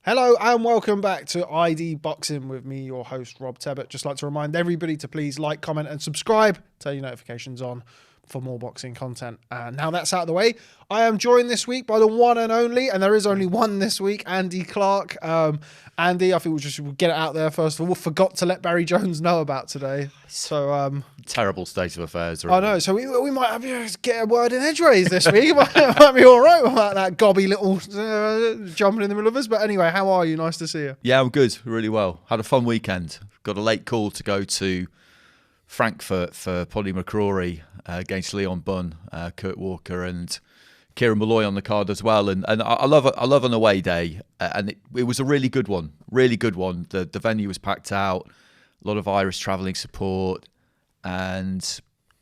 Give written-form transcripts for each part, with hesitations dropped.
Hello and welcome back to ID Boxing with me, your host, Rob Tebbutt. Just like to remind everybody to please like, comment and subscribe. Turn your notifications on for more boxing content. Now that's out of the way, I am joined this week by the one and only, and there is only one this week, Andy Clarke. Andy, I think we'll get it out there first of all. Forgot to let Barry Jones know about today. So terrible state of affairs. Really. I know. So we might have to get a word in edgeways this week. It might be all right without that gobby little jumping in the middle of us. But anyway, how are you? Nice to see you. Yeah, I'm good. Really well. Had a fun weekend. Got a late call to go to Frankfurt for Paddy McCrory against Leon Bunn, Kurt Walker and Kieran Malloy on the card as well. And I love an away day, and it was a really good one. Really good one. The venue was packed out. A lot of Irish travelling support and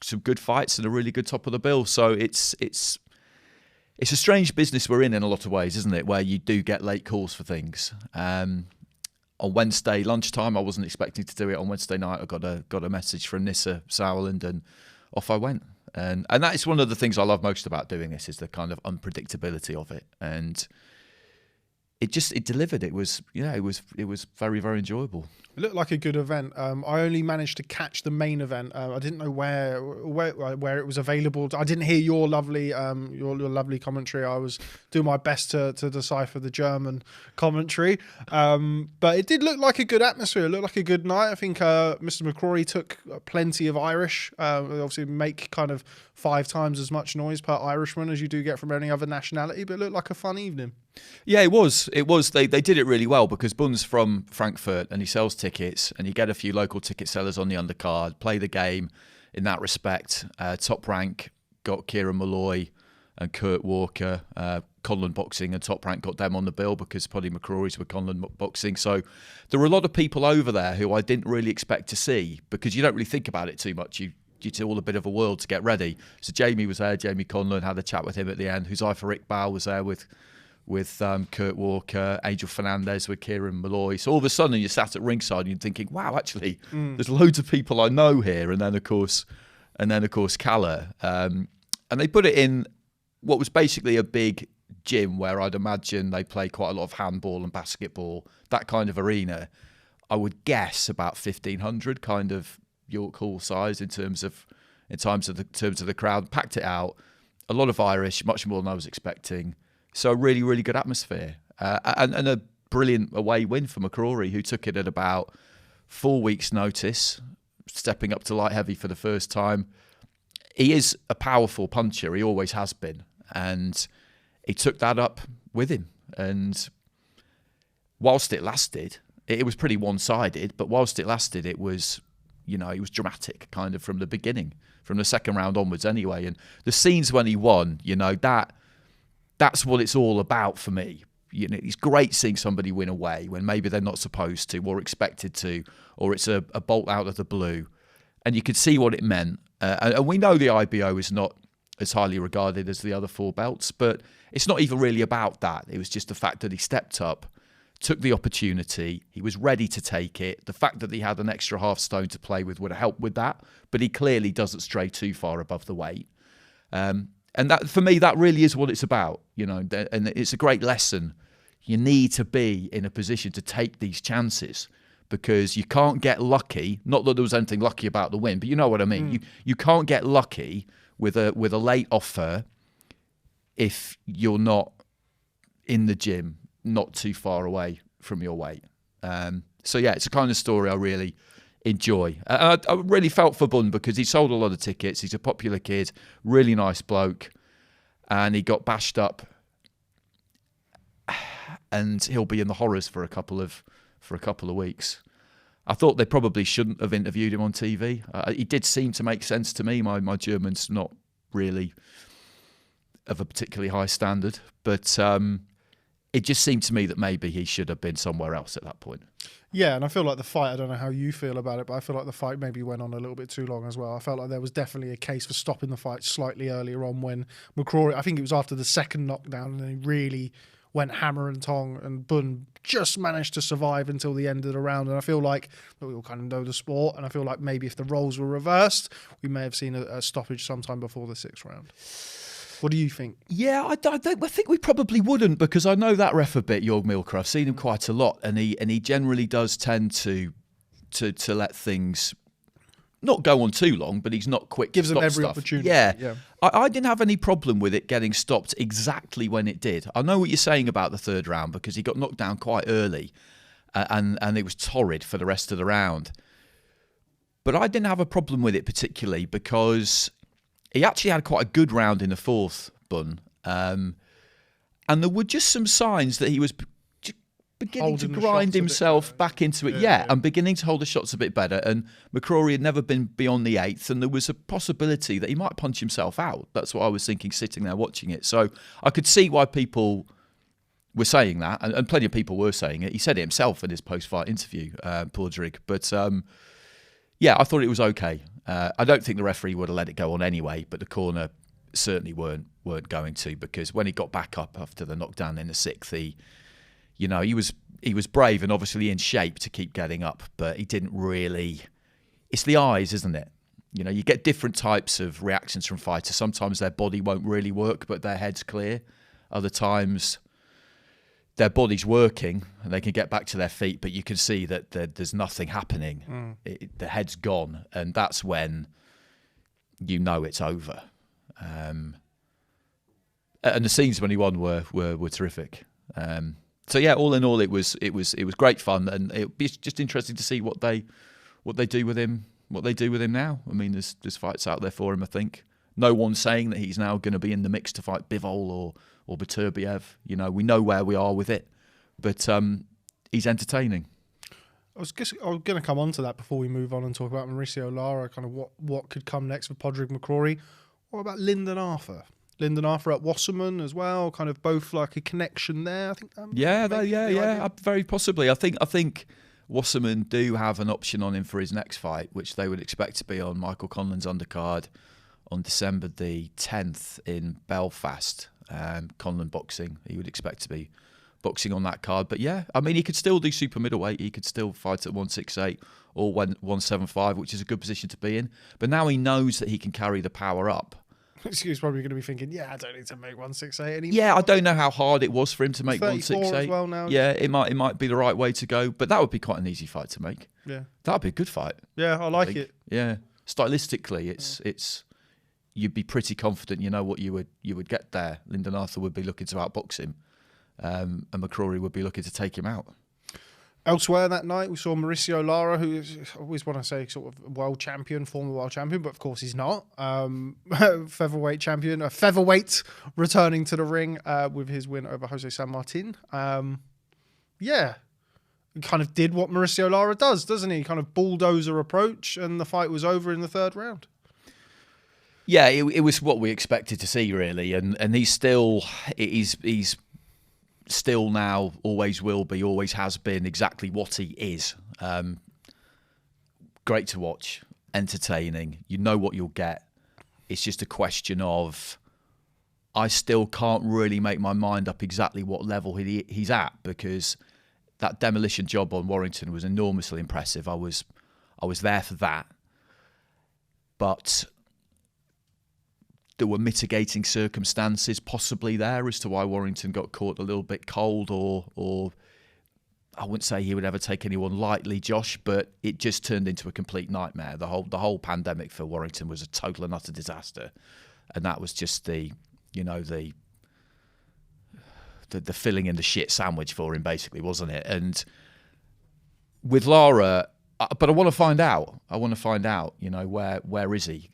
some good fights and a really good top of the bill. So it's a strange business we're in a lot of ways, isn't it? Where you do get late calls for things. On Wednesday lunchtime, I wasn't expecting to do it. On Wednesday night, I got a message from Nissa Sauerland, and off I went. And that is one of the things I love most about doing this, is the kind of unpredictability of it. And it delivered. It was very, very enjoyable. It looked like a good event. I only managed to catch the main event. I didn't know where it was available. I didn't hear your lovely commentary. I was doing my best to decipher the German commentary. But it did look like a good atmosphere. It looked like a good night. I think Mr. McCrory took plenty of Irish. Obviously make kind of 5 times as much noise per Irishman as you do get from any other nationality. But it looked like a fun evening. Yeah, it was. They did it really well because Bunn's from Frankfurt and he sells tickets, and you get a few local ticket sellers on the undercard, play the game in that respect. Top Rank got Kieran Malloy and Kurt Walker. Conlon Boxing and Top Rank got them on the bill because Paddy McCrory's were Conlon Boxing. So there were a lot of people over there who I didn't really expect to see, because you don't really think about it too much. You do all a bit of a world to get ready. So Jamie was there, Jamie Conlon, had a chat with him at the end. Huzaifa Iqbal was there with Kurt Walker, Angel Fernandez with Kieran Malloy. So all of a sudden you sat at ringside and you're thinking, wow, actually, there's loads of people I know here. And then of course, Calla. And they put it in what was basically a big gym where I'd imagine they play quite a lot of handball and basketball, that kind of arena. I would guess about 1,500 kind of York Hall size in terms of the crowd. Packed it out. A lot of Irish, much more than I was expecting. So a really, really good atmosphere. And a brilliant away win for McCrory, who took it at about 4 weeks' notice, stepping up to light heavy for the first time. He is a powerful puncher. He always has been. And he took that up with him. And whilst it lasted, it was pretty one-sided, but whilst it lasted, it was dramatic kind of from the beginning, from the second round onwards anyway. And the scenes when he won, that's what it's all about for me. It's great seeing somebody win away when maybe they're not supposed to or expected to, or it's a bolt out of the blue. And you could see what it meant. And we know the IBO is not as highly regarded as the other 4 belts, but it's not even really about that. It was just the fact that he stepped up, took the opportunity, he was ready to take it. The fact that he had an extra half stone to play with would have helped with that, but he clearly doesn't stray too far above the weight. And that, for me, that really is what it's about, and it's a great lesson. You need to be in a position to take these chances, because you can't get lucky. Not that there was anything lucky about the win, but you know what I mean. You can't get lucky with a late offer if you're not in the gym, not too far away from your weight. So yeah, it's a kind of story I really enjoy. I really felt for Bunn because he sold a lot of tickets. He's a popular kid, really nice bloke, and he got bashed up, and he'll be in the horrors for a couple of weeks. I thought they probably shouldn't have interviewed him on TV. He did seem to make sense to me. My German's not really of a particularly high standard, but it just seemed to me that maybe he should have been somewhere else at that point. Yeah, and I feel like the fight, I don't know how you feel about it, but I feel like the fight maybe went on a little bit too long as well. I felt like there was definitely a case for stopping the fight slightly earlier on when McCrory, I think it was after the second knockdown, and he really went hammer and tong, and Bunn just managed to survive until the end of the round. And I feel like we all kind of know the sport, and I feel like maybe if the roles were reversed, we may have seen a stoppage sometime before the 6th round. What do you think? Yeah, I think we probably wouldn't, because I know that ref a bit, Jörg Milker. I've seen him quite a lot, and he generally does tend to let things not go on too long, but he's not quick. Gives to them stop every stuff. opportunity. Yeah. I didn't have any problem with it getting stopped exactly when it did. I know what you're saying about the third round, because he got knocked down quite early, and it was torrid for the rest of the round. But I didn't have a problem with it particularly, because he actually had quite a good round in the fourth, Bunn. And there were just some signs that he was beginning to grind himself back into it. Yeah, and beginning to hold the shots a bit better. And McCrory had never been beyond the eighth, and there was a possibility that he might punch himself out. That's what I was thinking sitting there watching it. So I could see why people were saying that, and plenty of people were saying it. He said it himself in his post-fight interview, Pordrig. But yeah, I thought it was okay. I don't think the referee would have let it go on anyway, but the corner certainly weren't going to, because when he got back up after the knockdown in the sixth, he was brave and obviously in shape to keep getting up, but he didn't really. It's the eyes, isn't it? You get different types of reactions from fighters. Sometimes their body won't really work, but their head's clear. Other times their body's working and they can get back to their feet, but you can see that there's nothing happening. The head's gone, and that's when it's over. And the scenes when he won were terrific. So yeah, all in all, it was great fun, and it'll be just interesting to see what they do with him. What they do with him now. I mean, there's fights out there for him. I think no one's saying that he's now going to be in the mix to fight Bivol or Beterbiev. We know where we are with it, but he's entertaining. I was going to come on to that before we move on and talk about Mauricio Lara, kind of what could come next for Pordrig McCrory. What about Lyndon Arthur? Lyndon Arthur at Wasserman as well, kind of both like a connection there. I think. Very possibly. I think Wasserman do have an option on him for his next fight, which they would expect to be on Michael Conlan's undercard on December the 10th in Belfast. Conlan boxing. He would expect to be boxing on that card. But yeah, I mean, he could still do super middleweight. He could still fight at 168 or 175, which is a good position to be in. But now he knows that he can carry the power up. He's probably going to be thinking, yeah, I don't need to make 168 anymore. Yeah, I don't know how hard it was for him to make 168. As well now. Yeah, it might be the right way to go, but that would be quite an easy fight to make. Yeah, that'd be a good fight. Yeah, I like it. Yeah, stylistically, it's you'd be pretty confident. You know what you would get there. Lyndon Arthur would be looking to outbox him, and McCrory would be looking to take him out. Elsewhere that night, we saw Mauricio Lara, who is, I always want to say sort of world champion, former world champion, but of course he's not. Featherweight champion, a featherweight returning to the ring with his win over Jose Sanmartin. Yeah, kind of did what Mauricio Lara does, doesn't he? Kind of bulldozer approach, and the fight was over in the third round. Yeah, it was what we expected to see, really, and he's still now, always will be, always has been exactly what he is. Great to watch, entertaining. You know what you'll get. It's just a question of, I still can't really make my mind up exactly what level he's at, because that demolition job on Warrington was enormously impressive. I was there for that, but there were mitigating circumstances possibly there as to why Warrington got caught a little bit cold, or I wouldn't say he would ever take anyone lightly, Josh, but it just turned into a complete nightmare. The whole pandemic for Warrington was a total and utter disaster, and that was just the filling in the shit sandwich for him, basically, wasn't it? And with Lara, but I want to find out. Where is he?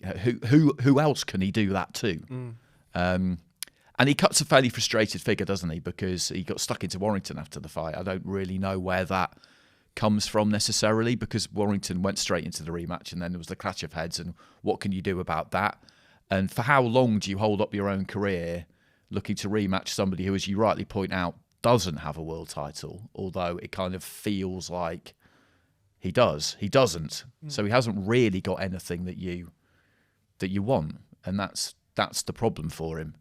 Who else can he do that to? And he cuts a fairly frustrated figure, doesn't he? Because he got stuck into Warrington after the fight. I don't really know where that comes from necessarily, because Warrington went straight into the rematch, and then there was the clash of heads. And what can you do about that? And for how long do you hold up your own career looking to rematch somebody who, as you rightly point out, doesn't have a world title? Although it kind of feels like he does. He doesn't. So he hasn't really got anything that you want, and that's the problem for him.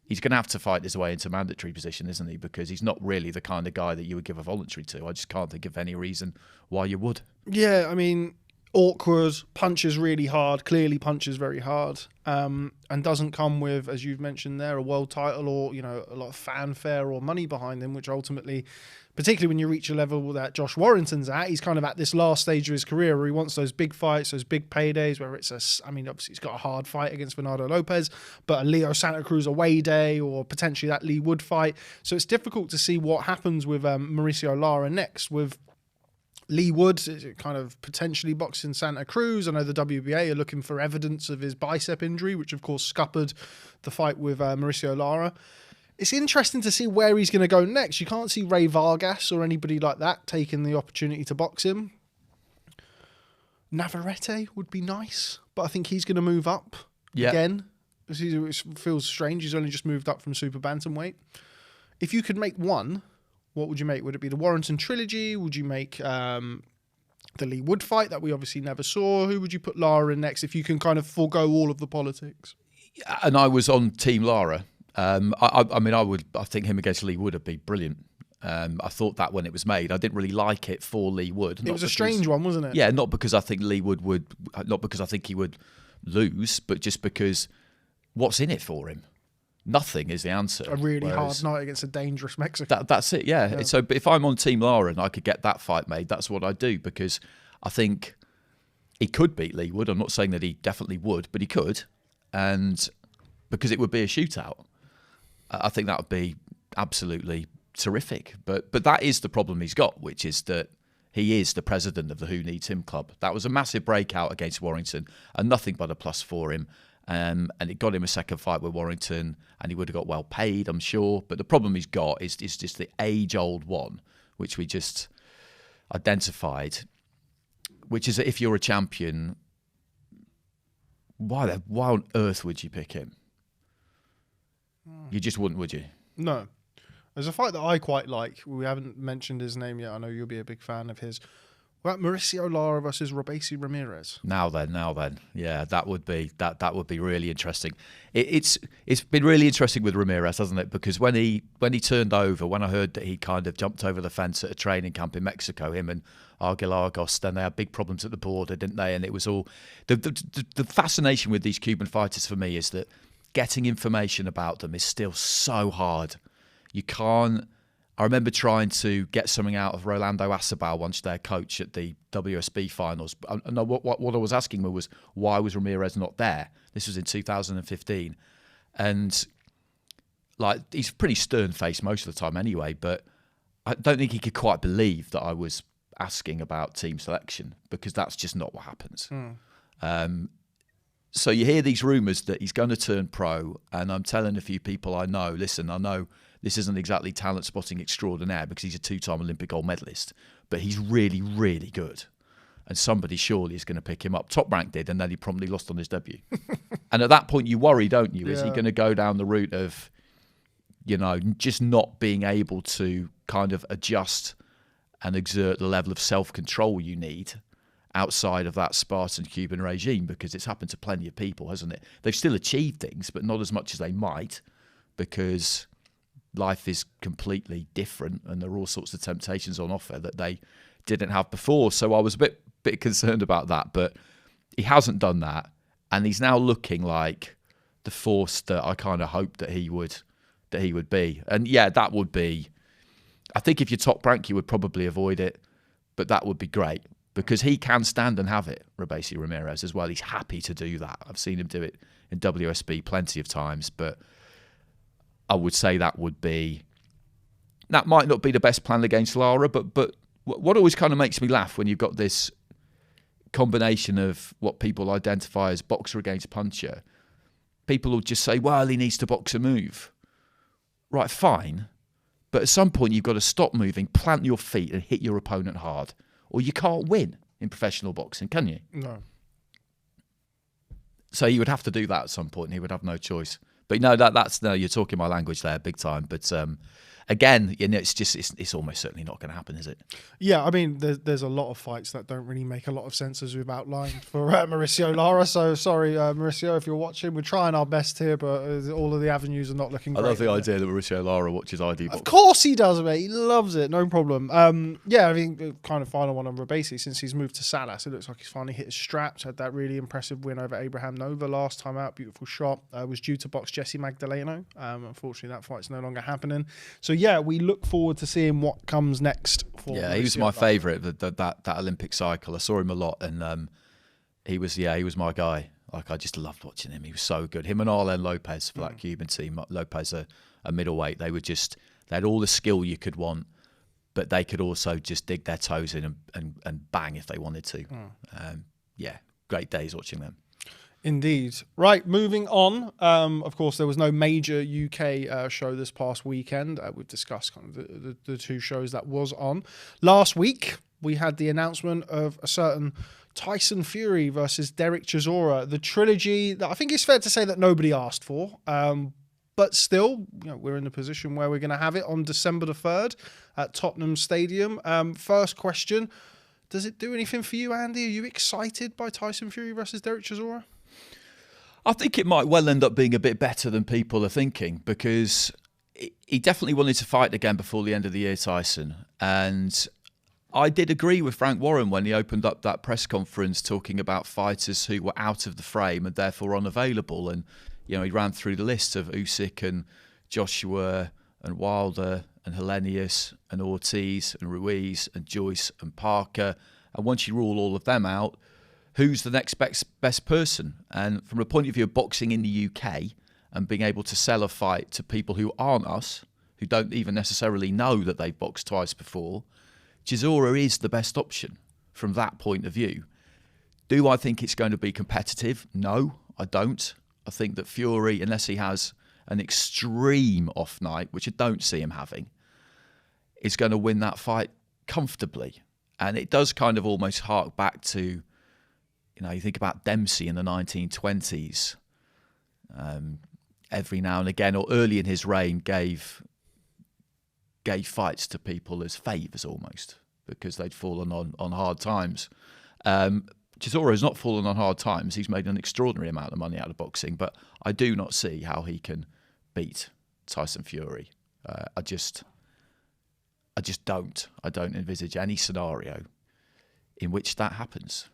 He's going to have to fight his way into mandatory position, isn't he? Because he's not really the kind of guy that you would give a voluntary to. I just can't think of any reason why you would. Yeah, I mean, awkward, punches really hard, clearly punches very hard, and doesn't come with, as you've mentioned there, a world title or, you know, a lot of fanfare or money behind him, which ultimately, particularly when you reach a level that Josh Warrington's at, he's kind of at this last stage of his career where he wants those big fights, those big paydays, where it's obviously he's got a hard fight against Bernardo Lopez, but a Leo Santa Cruz away day or potentially that Lee Wood fight. So it's difficult to see what happens with Mauricio Lara next. With Lee Wood kind of potentially boxing Santa Cruz. I know the WBA are looking for evidence of his bicep injury, which of course scuppered the fight with Mauricio Lara. It's interesting to see where he's going to go next. You can't see Ray Vargas or anybody like that taking the opportunity to box him. Navarrete would be nice, but I think he's going to move up again. It feels strange. He's only just moved up from super bantamweight. If you could make one, what would you make? Would it be the Warrington trilogy? Would you make the Lee Wood fight that we obviously never saw? Who would you put Lara in next if you can kind of forego all of the politics? And I was on Team Lara. I think him against Lee Wood would be brilliant. I thought that when it was made. I didn't really like it for Lee Wood. It was a strange one, wasn't it? Yeah, not because I think not because I think he would lose, but just because what's in it for him? Nothing is the answer. A really hard night against a dangerous Mexican. That's it, yeah. So but if I'm on Team Lara and I could get that fight made, that's what I do, because I think he could beat Lee Wood. I'm not saying that he definitely would, but he could. And because it would be a shootout. I think that would be absolutely terrific. But that is the problem he's got, which is that he is the president of the Who Needs Him Club. That was a massive breakout against Warrington and nothing but a plus for him. And it got him a second fight with Warrington, and he would have got well paid, I'm sure. But the problem he's got is just the age-old one, which we just identified, which is that if you're a champion, why on earth would you pick him? You just wouldn't, would you? No. There's a fight that I quite like. We haven't mentioned his name yet. I know you'll be a big fan of his. Well, Mauricio Lara versus Robesi Ramirez. Now then, yeah, that would be really interesting. It's been really interesting with Ramirez, hasn't it? Because when he turned over, when I heard that he kind of jumped over the fence at a training camp in Mexico, him and Argos, then they had big problems at the border, didn't they? And it was all the fascination with these Cuban fighters for me is that getting information about them is still so hard. You can't. I remember trying to get something out of Rolando Acebal, once their coach at the WSB finals. And what I was asking was, why was Ramirez not there? This was in 2015. And like, he's pretty stern-faced most of the time anyway, but I don't think he could quite believe that I was asking about team selection, because that's just not what happens. So you hear these rumours that he's going to turn pro, and I'm telling a few people I know, listen, I know this isn't exactly talent spotting extraordinaire because he's a two-time Olympic gold medalist, but he's really, really good. And somebody surely is going to pick him up. Top Rank did, and then he promptly lost on his debut. And at that point, you worry, don't you? Is he going to go down the route of, you know, just not being able to kind of adjust and exert the level of self-control you need outside of that Spartan Cuban regime? Because it's happened to plenty of people, hasn't it? They've still achieved things, but not as much as they might, because life is completely different and there are all sorts of temptations on offer that they didn't have before. So I was a bit concerned about that, but he hasn't done that, and he's now looking like the force that I kind of hoped that he would be. And yeah, that would be, I think if you're Top Rank, you would probably avoid it, but that would be great, because he can stand and have it, Robesi Ramirez, as well. He's happy to do that. I've seen him do it in WSB plenty of times, but I would say that might not be the best plan against Lara, but what always kind of makes me laugh when you've got this combination of what people identify as boxer against puncher, people will just say, well, he needs to box a move. Right, fine, but at some point you've got to stop moving, plant your feet and hit your opponent hard, or you can't win in professional boxing, can you? No. So he would have to do that at some point, and he would have no choice. But no, that's you're talking my language there, big time. But again, it's almost certainly not going to happen, is it? Yeah, I mean, there's a lot of fights that don't really make a lot of sense as we've outlined for Mauricio Lara. So sorry, Mauricio, if you're watching, we're trying our best here, but all of the avenues are not looking great. I love the idea that Mauricio Lara watches ID boxing. Of course he does, mate. He loves it. No problem. Yeah, I think kind of final one on Rabasi, since he's moved to Salas, it looks like he's finally hit his straps. Had that really impressive win over Abraham Nova last time out. Beautiful shot. Was due to box Jesse Magdaleno. Unfortunately, that fight's no longer happening. So yeah, we look forward to seeing what comes next. Yeah, he was my favourite. That Olympic cycle. I saw him a lot, and he was my guy. Like, I just loved watching him. He was so good. Him and Arlen Lopez for that Cuban team. Lopez a middleweight. They had all the skill you could want, but they could also just dig their toes in and bang if they wanted to. Yeah, great days watching them. Indeed. Right, moving on. Of course, there was no major UK show this past weekend. We've discussed kind of the two shows that was on. Last week, we had the announcement of a certain Tyson Fury versus Derek Chisora, the trilogy that I think it's fair to say that nobody asked for. But still, we're in the position where we're going to have it on December the 3rd at Tottenham Stadium. First question, does it do anything for you, Andy? Are you excited by Tyson Fury versus Derek Chisora? I think it might well end up being a bit better than people are thinking, because he definitely wanted to fight again before the end of the year, Tyson. And I did agree with Frank Warren when he opened up that press conference talking about fighters who were out of the frame and therefore unavailable. And, he ran through the list of Usyk and Joshua and Wilder and Helenius and Ortiz and Ruiz and Joyce and Parker. And once you rule all of them out, who's the next best person? And from a point of view of boxing in the UK and being able to sell a fight to people who aren't us, who don't even necessarily know that they've boxed twice before, Chisora is the best option from that point of view. Do I think it's going to be competitive? No, I don't. I think that Fury, unless he has an extreme off night, which I don't see him having, is going to win that fight comfortably. And it does kind of almost hark back to, you think about Dempsey in the 1920s. Every now and again, or early in his reign, gave fights to people as favours almost, because they'd fallen on hard times. Chisora has not fallen on hard times. He's made an extraordinary amount of money out of boxing, but I do not see how he can beat Tyson Fury. I just don't. I don't envisage any scenario in which that happens.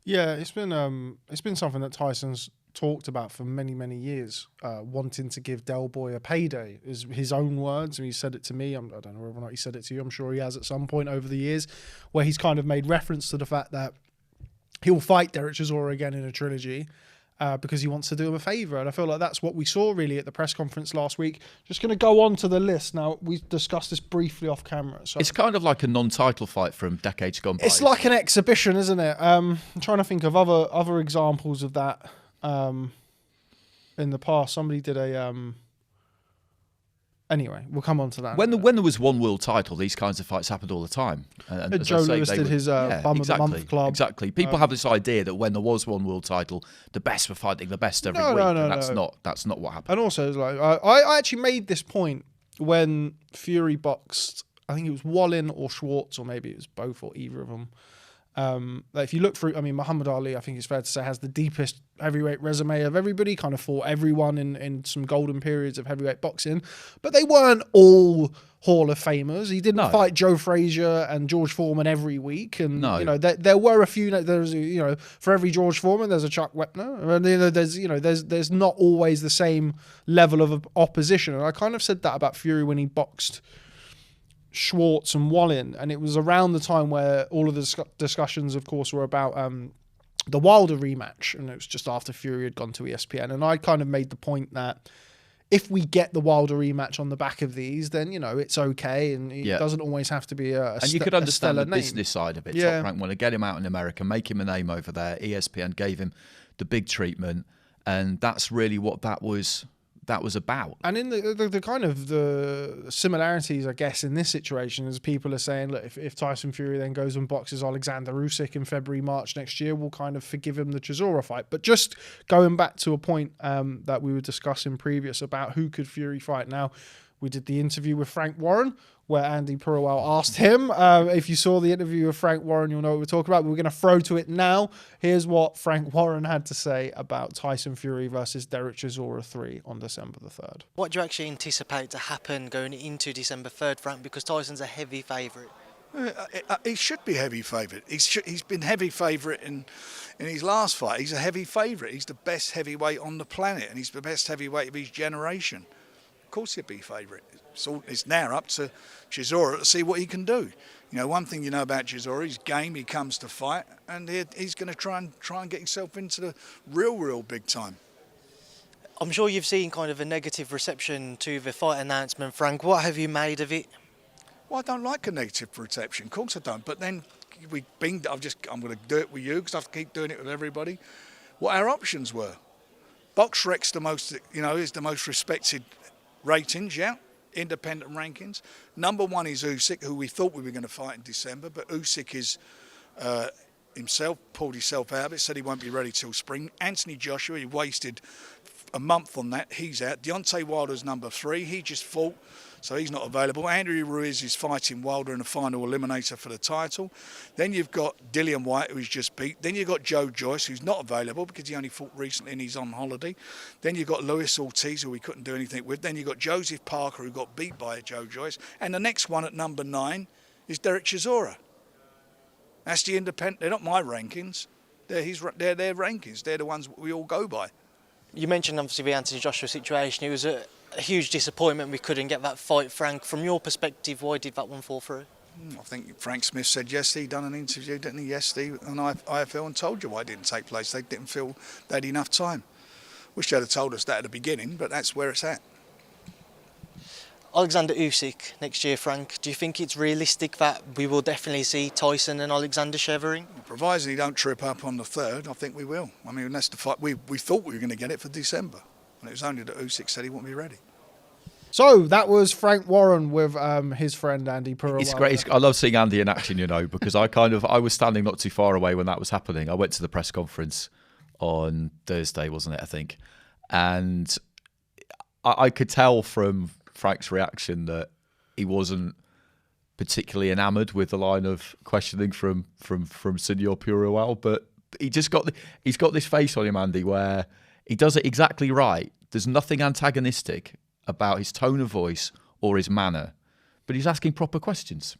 Yeah, it's been something that Tyson's talked about for many, many years, wanting to give Del Boy a payday, is his own words. And he said it to me. I don't know whether or not he said it to you. I'm sure he has at some point over the years, where he's kind of made reference to the fact that he'll fight Derek Chisora again in a trilogy because he wants to do him a favour. And I feel like that's what we saw really at the press conference last week. Just going to go on to the list. Now, we discussed this briefly off camera. So it's kind of like a non-title fight from decades gone by. It's like an exhibition, isn't it? I'm trying to think of other examples of that in the past. Somebody did a... Anyway, we'll come on to that. When there was one world title, these kinds of fights happened all the time. And Joe Lewis did his Bum of the Month club. Exactly. People have this idea that when there was one world title, the best were fighting the best every week. No, that's not what happened. And also, it's like I actually made this point when Fury boxed, I think it was Wallin or Schwartz, or maybe it was both or either of them. If you look through, Muhammad Ali, I think it's fair to say, has the deepest heavyweight resume of everybody, kind of fought everyone in some golden periods of heavyweight boxing, but they weren't all Hall of Famers. He didn't fight Joe Frazier and George Foreman every week. And, there were a few, there's, for every George Foreman, there's a Chuck Wepner. And, there's not always the same level of opposition. And I kind of said that about Fury when he boxed Schwartz and Wallin, and it was around the time where all of the discussions, of course, were about the Wilder rematch, and it was just after Fury had gone to ESPN, and I kind of made the point that if we get the Wilder rematch on the back of these, then it's okay, and it doesn't always have to be and you could understand the name. Business side of it. Top Rank want to get him out in America, make him a name over there. ESPN gave him the big treatment, and that's really what that was about. And in the kind of the similarities, I guess, in this situation, is people are saying, look, if Tyson Fury then goes and boxes Alexander Usyk in February, March next year, we'll kind of forgive him the Chisora fight. But just going back to a point that we were discussing previous about who could Fury fight. Now, we did the interview with Frank Warren, where Andy Purrawell asked him. If you saw the interview with Frank Warren, you'll know what we're talking about. We're going to throw to it now. Here's what Frank Warren had to say about Tyson Fury versus Derek Chisora 3 on December the 3rd. What do you actually anticipate to happen going into December 3rd, Frank? Because Tyson's a heavy favourite. He should be heavy favourite. He's been heavy favourite in his last fight. He's a heavy favourite. He's the best heavyweight on the planet, and he's the best heavyweight of his generation. Of course he'd be favourite. So it's now up to Chisora to see what he can do. You know, one thing you know about Chisora, he's game, he comes to fight, and he's going to try and get himself into the real big time. I'm sure you've seen kind of a negative reception to the fight announcement, Frank. What have you made of it? Well, I don't like a negative reception. Of course I don't. But then I'm going to do it with you because I have to keep doing it with everybody. What our options were. BoxRec's is the most respected ratings, yeah, independent rankings. Number 1 is Usyk, who we thought we were going to fight in December, but Usyk is himself pulled himself out of it, said he won't be ready till spring. Anthony-Joshua, he wasted a month on that. He's out. Deontay Wilder's number 3. He just fought, so he's not available. Andrew Ruiz is fighting Wilder in the final eliminator for the title. Then you've got Dillian Whyte, who's just beat. Then you've got Joe Joyce, who's not available because he only fought recently and he's on holiday. Then you've got Luis Ortiz, who we couldn't do anything with. Then you've got Joseph Parker, who got beat by Joe Joyce. And the next one at number 9 is Derek Chisora. That's the independent. They're not my rankings. They're their rankings. They're the ones we all go by. You mentioned obviously the Anthony Joshua situation. It was a huge disappointment we couldn't get that fight, Frank. From your perspective, why did that one fall through? I think Frank Smith said yesterday, he done an interview, didn't he, yesterday on IFL and told you why it didn't take place. They didn't feel they had enough time. Wish they'd have told us that at the beginning, but that's where it's at. Alexander Usyk next year, Frank. Do you think it's realistic that we will definitely see Tyson and Alexander shivering? Provided he don't trip up on the 3rd, I think we will. I mean, that's the fight. We thought we were going to get it for December, and it was only that Usyk said he wouldn't be ready. So that was Frank Warren with his friend Andy Purrawell. It's great. I love seeing Andy in action, you know, because I was standing not too far away when that was happening. I went to the press conference on Thursday, wasn't it, I think, and I could tell from Frank's reaction that he wasn't particularly enamoured with the line of questioning from Senor Purrawell, but he's got this face on him, Andy, where he does it exactly right. There's nothing antagonistic about his tone of voice or his manner, but he's asking proper questions.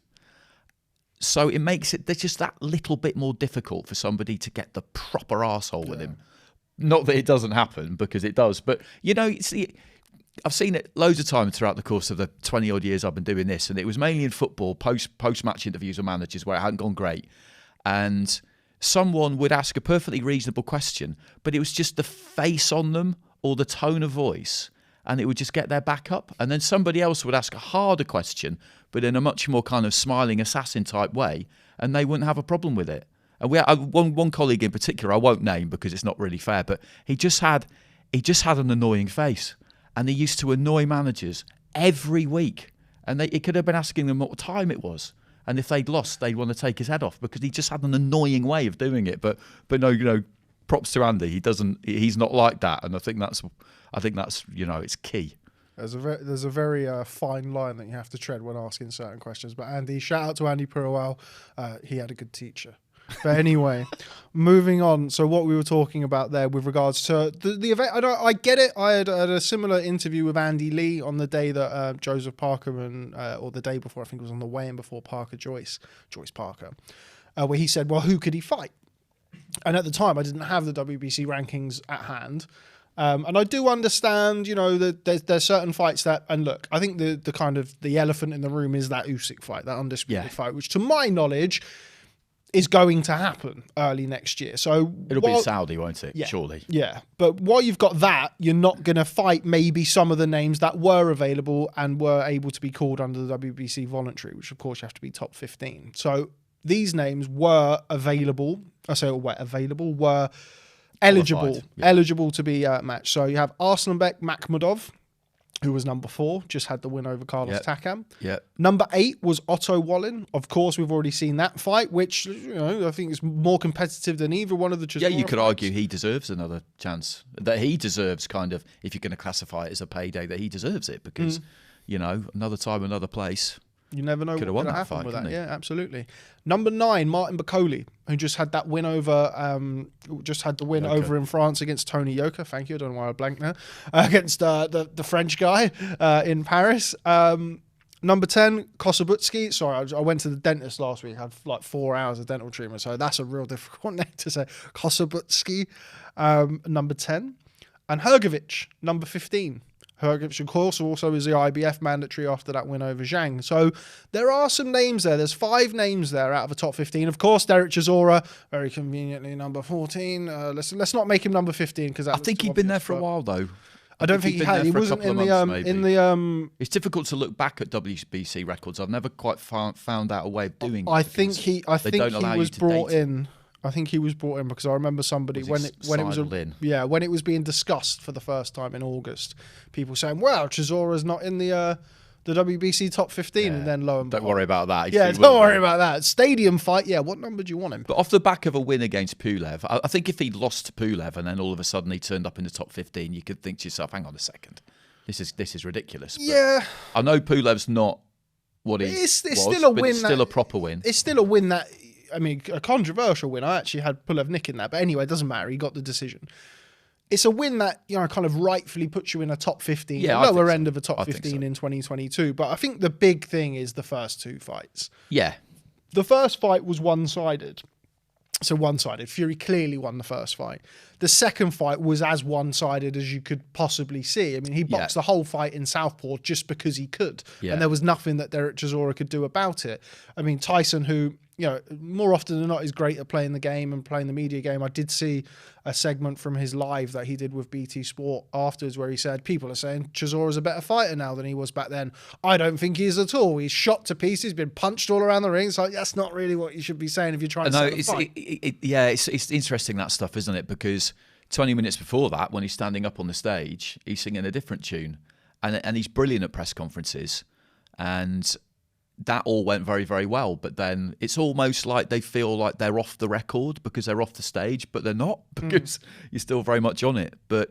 So it makes it, there's just that little bit more difficult for somebody to get the proper arsehole with him. Not that it doesn't happen, because it does, but you know, I've seen it loads of times throughout the course of the 20-odd years I've been doing this, and it was mainly in football, post-match interviews with managers where it hadn't gone great. And someone would ask a perfectly reasonable question, but it was just the face on them or the tone of voice, and it would just get their back up. And then somebody else would ask a harder question, but in a much more kind of smiling assassin-type way, and they wouldn't have a problem with it. And we had one colleague in particular, I won't name because it's not really fair, but he just had an annoying face. And he used to annoy managers every week. And it could have been asking them what time it was. And if they'd lost, they'd want to take his head off because he just had an annoying way of doing it. But no, you know, props to Andy. He's not like that. And I think that's you know, it's key. There's a very fine line that you have to tread when asking certain questions. But Andy, shout out to Andy Purrawell. He had a good teacher. But anyway, moving on. So what we were talking about there with regards to the event, I get it. I had a similar interview with Andy Lee on the day that Joseph Parker or the day before, I think it was on the weigh-in before Joyce Parker, where he said, well, who could he fight? And at the time, I didn't have the WBC rankings at hand. And I do understand, you know, that there's certain fights that, and look, I think the kind of the elephant in the room is that Usyk fight, that undisputed fight, which to my knowledge is going to happen early next year. So it'll be Saudi, won't it? Yeah, surely. Yeah. But while you've got that, you're not going to fight maybe some of the names that were available and were able to be called under the WBC voluntary, which of course you have to be top 15. So these names were available. Were eligible to be matched. So you have Arslanbek Makhmudov, who was number 4, just had the win over Carlos Takam. Yep. Number 8 was Otto Wallin. Of course, we've already seen that fight, which, you know, I think is more competitive than either one of the Chisora you could fights. argue he deserves another chance. That he deserves kind of, if you're going to classify it as a payday, that he deserves it because, you know, another time, another place. You never know what Could've won could that happen fight, with that. couldn't he? Yeah, absolutely. Number 9, Martin McCrory, who just had that win over, just had the win over in France against Tony Yoka. Thank you. I don't know why I blanked now. Against the French guy in Paris. Number 10, Kossobutski. Sorry, I went to the dentist last week. I had like 4 hours of dental treatment, so that's a real difficult name to say. Kossobutski, number 10. And Hrgović, number 15. Hrgović, of course, also is the IBF mandatory after that win over Zhang. So there are some names there. There's 5 names there out of the top 15. Of course, Derek Chisora, very conveniently number 14. Let's not make him number 15 because I think he'd been there for a while though. I don't think he had. He wasn't in the. It's difficult to look back at WBC records. I've never quite found out a way of doing. I think he was brought in. I think he was brought in because I remember somebody when it was being discussed for the first time in August, people saying, "Well, Chisora's not in the WBC top 15," and then lo and behold, don't worry about that. Don't worry about that. Stadium fight, yeah. What number do you want him? But off the back of a win against Pulev, I think if he'd lost to Pulev and then all of a sudden he turned up in the top 15, you could think to yourself, "Hang on a second, this is ridiculous." But yeah, I know Pulev's not what he it's still a win. It's still a proper win. It's still a win that. I mean, a controversial win. I actually had Pulev nicking that, but anyway, it doesn't matter. He got the decision. It's a win that, you know, kind of rightfully puts you in a top 15, lower end of a top 15 in 2022. But I think the big thing is the first 2 fights. Yeah. The first fight was one-sided. So one-sided. Fury clearly won the first fight. The second fight was as one-sided as you could possibly see. I mean, he boxed the whole fight in southpaw just because he could. Yeah. And there was nothing that Derek Chisora could do about it. I mean, Tyson, who, you know, more often than not is great at playing the game and playing the media game. I did see a segment from his live that he did with BT Sport afterwards where he said, people are saying Chisora's a better fighter now than he was back then. I don't think he is at all. He's shot to pieces, been punched all around the ring. So that's not really what you should be saying if you're trying to sell the fight. It's interesting, that stuff, isn't it? Because 20 minutes before that, when he's standing up on the stage, he's singing a different tune. And he's brilliant at press conferences. And that all went very, very well. But then it's almost like they feel like they're off the record because they're off the stage, but they're not because you're still very much on it. But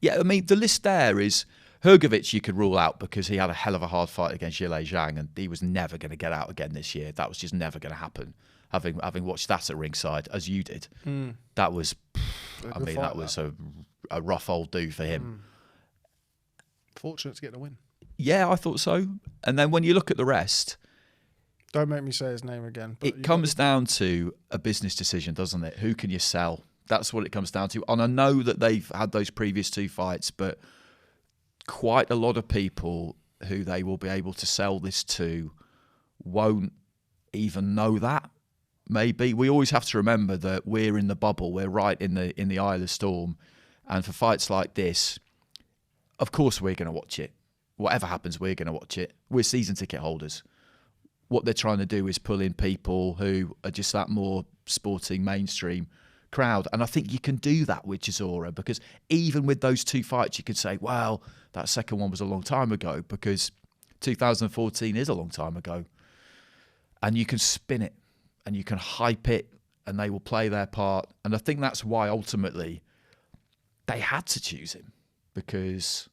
yeah, I mean, the list there is Hrgović you could rule out because he had a hell of a hard fight against Zhilei Zhang and he was never going to get out again this year. That was just never going to happen. Having watched that at ringside, as you did, that was, that was a rough old do for him. Fortunate to get the win. Yeah, I thought so. And then when you look at the rest... Don't make me say his name again. It comes down to a business decision, doesn't it? Who can you sell? That's what it comes down to. And I know that they've had those previous 2 fights, but quite a lot of people who they will be able to sell this to won't even know that. Maybe. We always have to remember that we're in the bubble. We're right in the eye of the storm. And for fights like this, of course we're going to watch it. Whatever happens, we're going to watch it. We're season ticket holders. What they're trying to do is pull in people who are just that more sporting mainstream crowd. And I think you can do that with Chisora because even with those 2 fights, you could say, well, that second one was a long time ago because 2014 is a long time ago. And you can spin it and you can hype it and they will play their part. And I think that's why ultimately they had to choose him because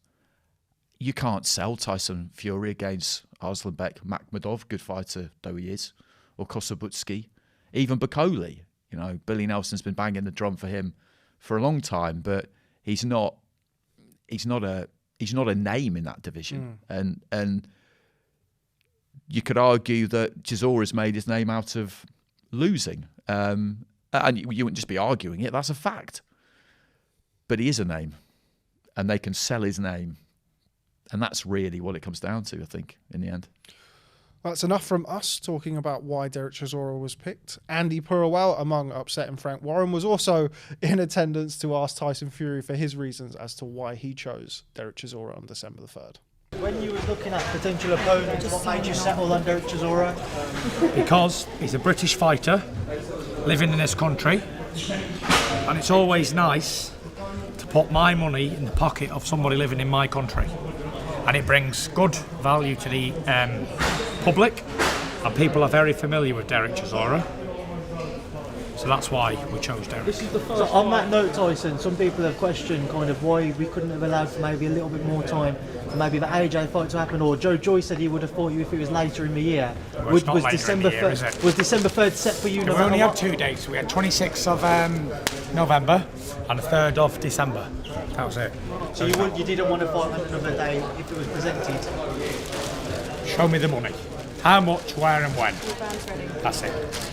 you can't sell Tyson Fury against Arslanbek Makhmudov, good fighter though he is, or Kossobutski, even Bakoli. You know, Billy Nelson's been banging the drum for him for a long time, but he's not a name in that division. And you could argue that Chisora's made his name out of losing. And you wouldn't just be arguing it, that's a fact. But he is a name, and they can sell his name. And that's really what it comes down to, I think, in the end. That's enough from us talking about why Derek Chisora was picked. Andy Purwell, among upsetting Frank Warren, was also in attendance to ask Tyson Fury for his reasons as to why he chose Derek Chisora on December the 3rd. When you were looking at potential opponents, what made you settle on Derek Chisora? Because he's a British fighter living in this country, and it's always nice to put my money in the pocket of somebody living in my country. And it brings good value to the public, and people are very familiar with Derek Chisora. So that's why we chose Derek. So on that note, Tyson, some people have questioned kind of why we couldn't have allowed for maybe a little bit more time for maybe the AJ fight to happen, or Joe Joyce said he would have fought you if it was later in the year. Well, it's not was later December in the year, is it? Was December 3rd set for you? We No matter only had what? 2 dates. We had 26th of November and the 3rd of December. That was it. So you didn't want to fight on another day if it was presented? Show me the money. How much, where and when. That's it.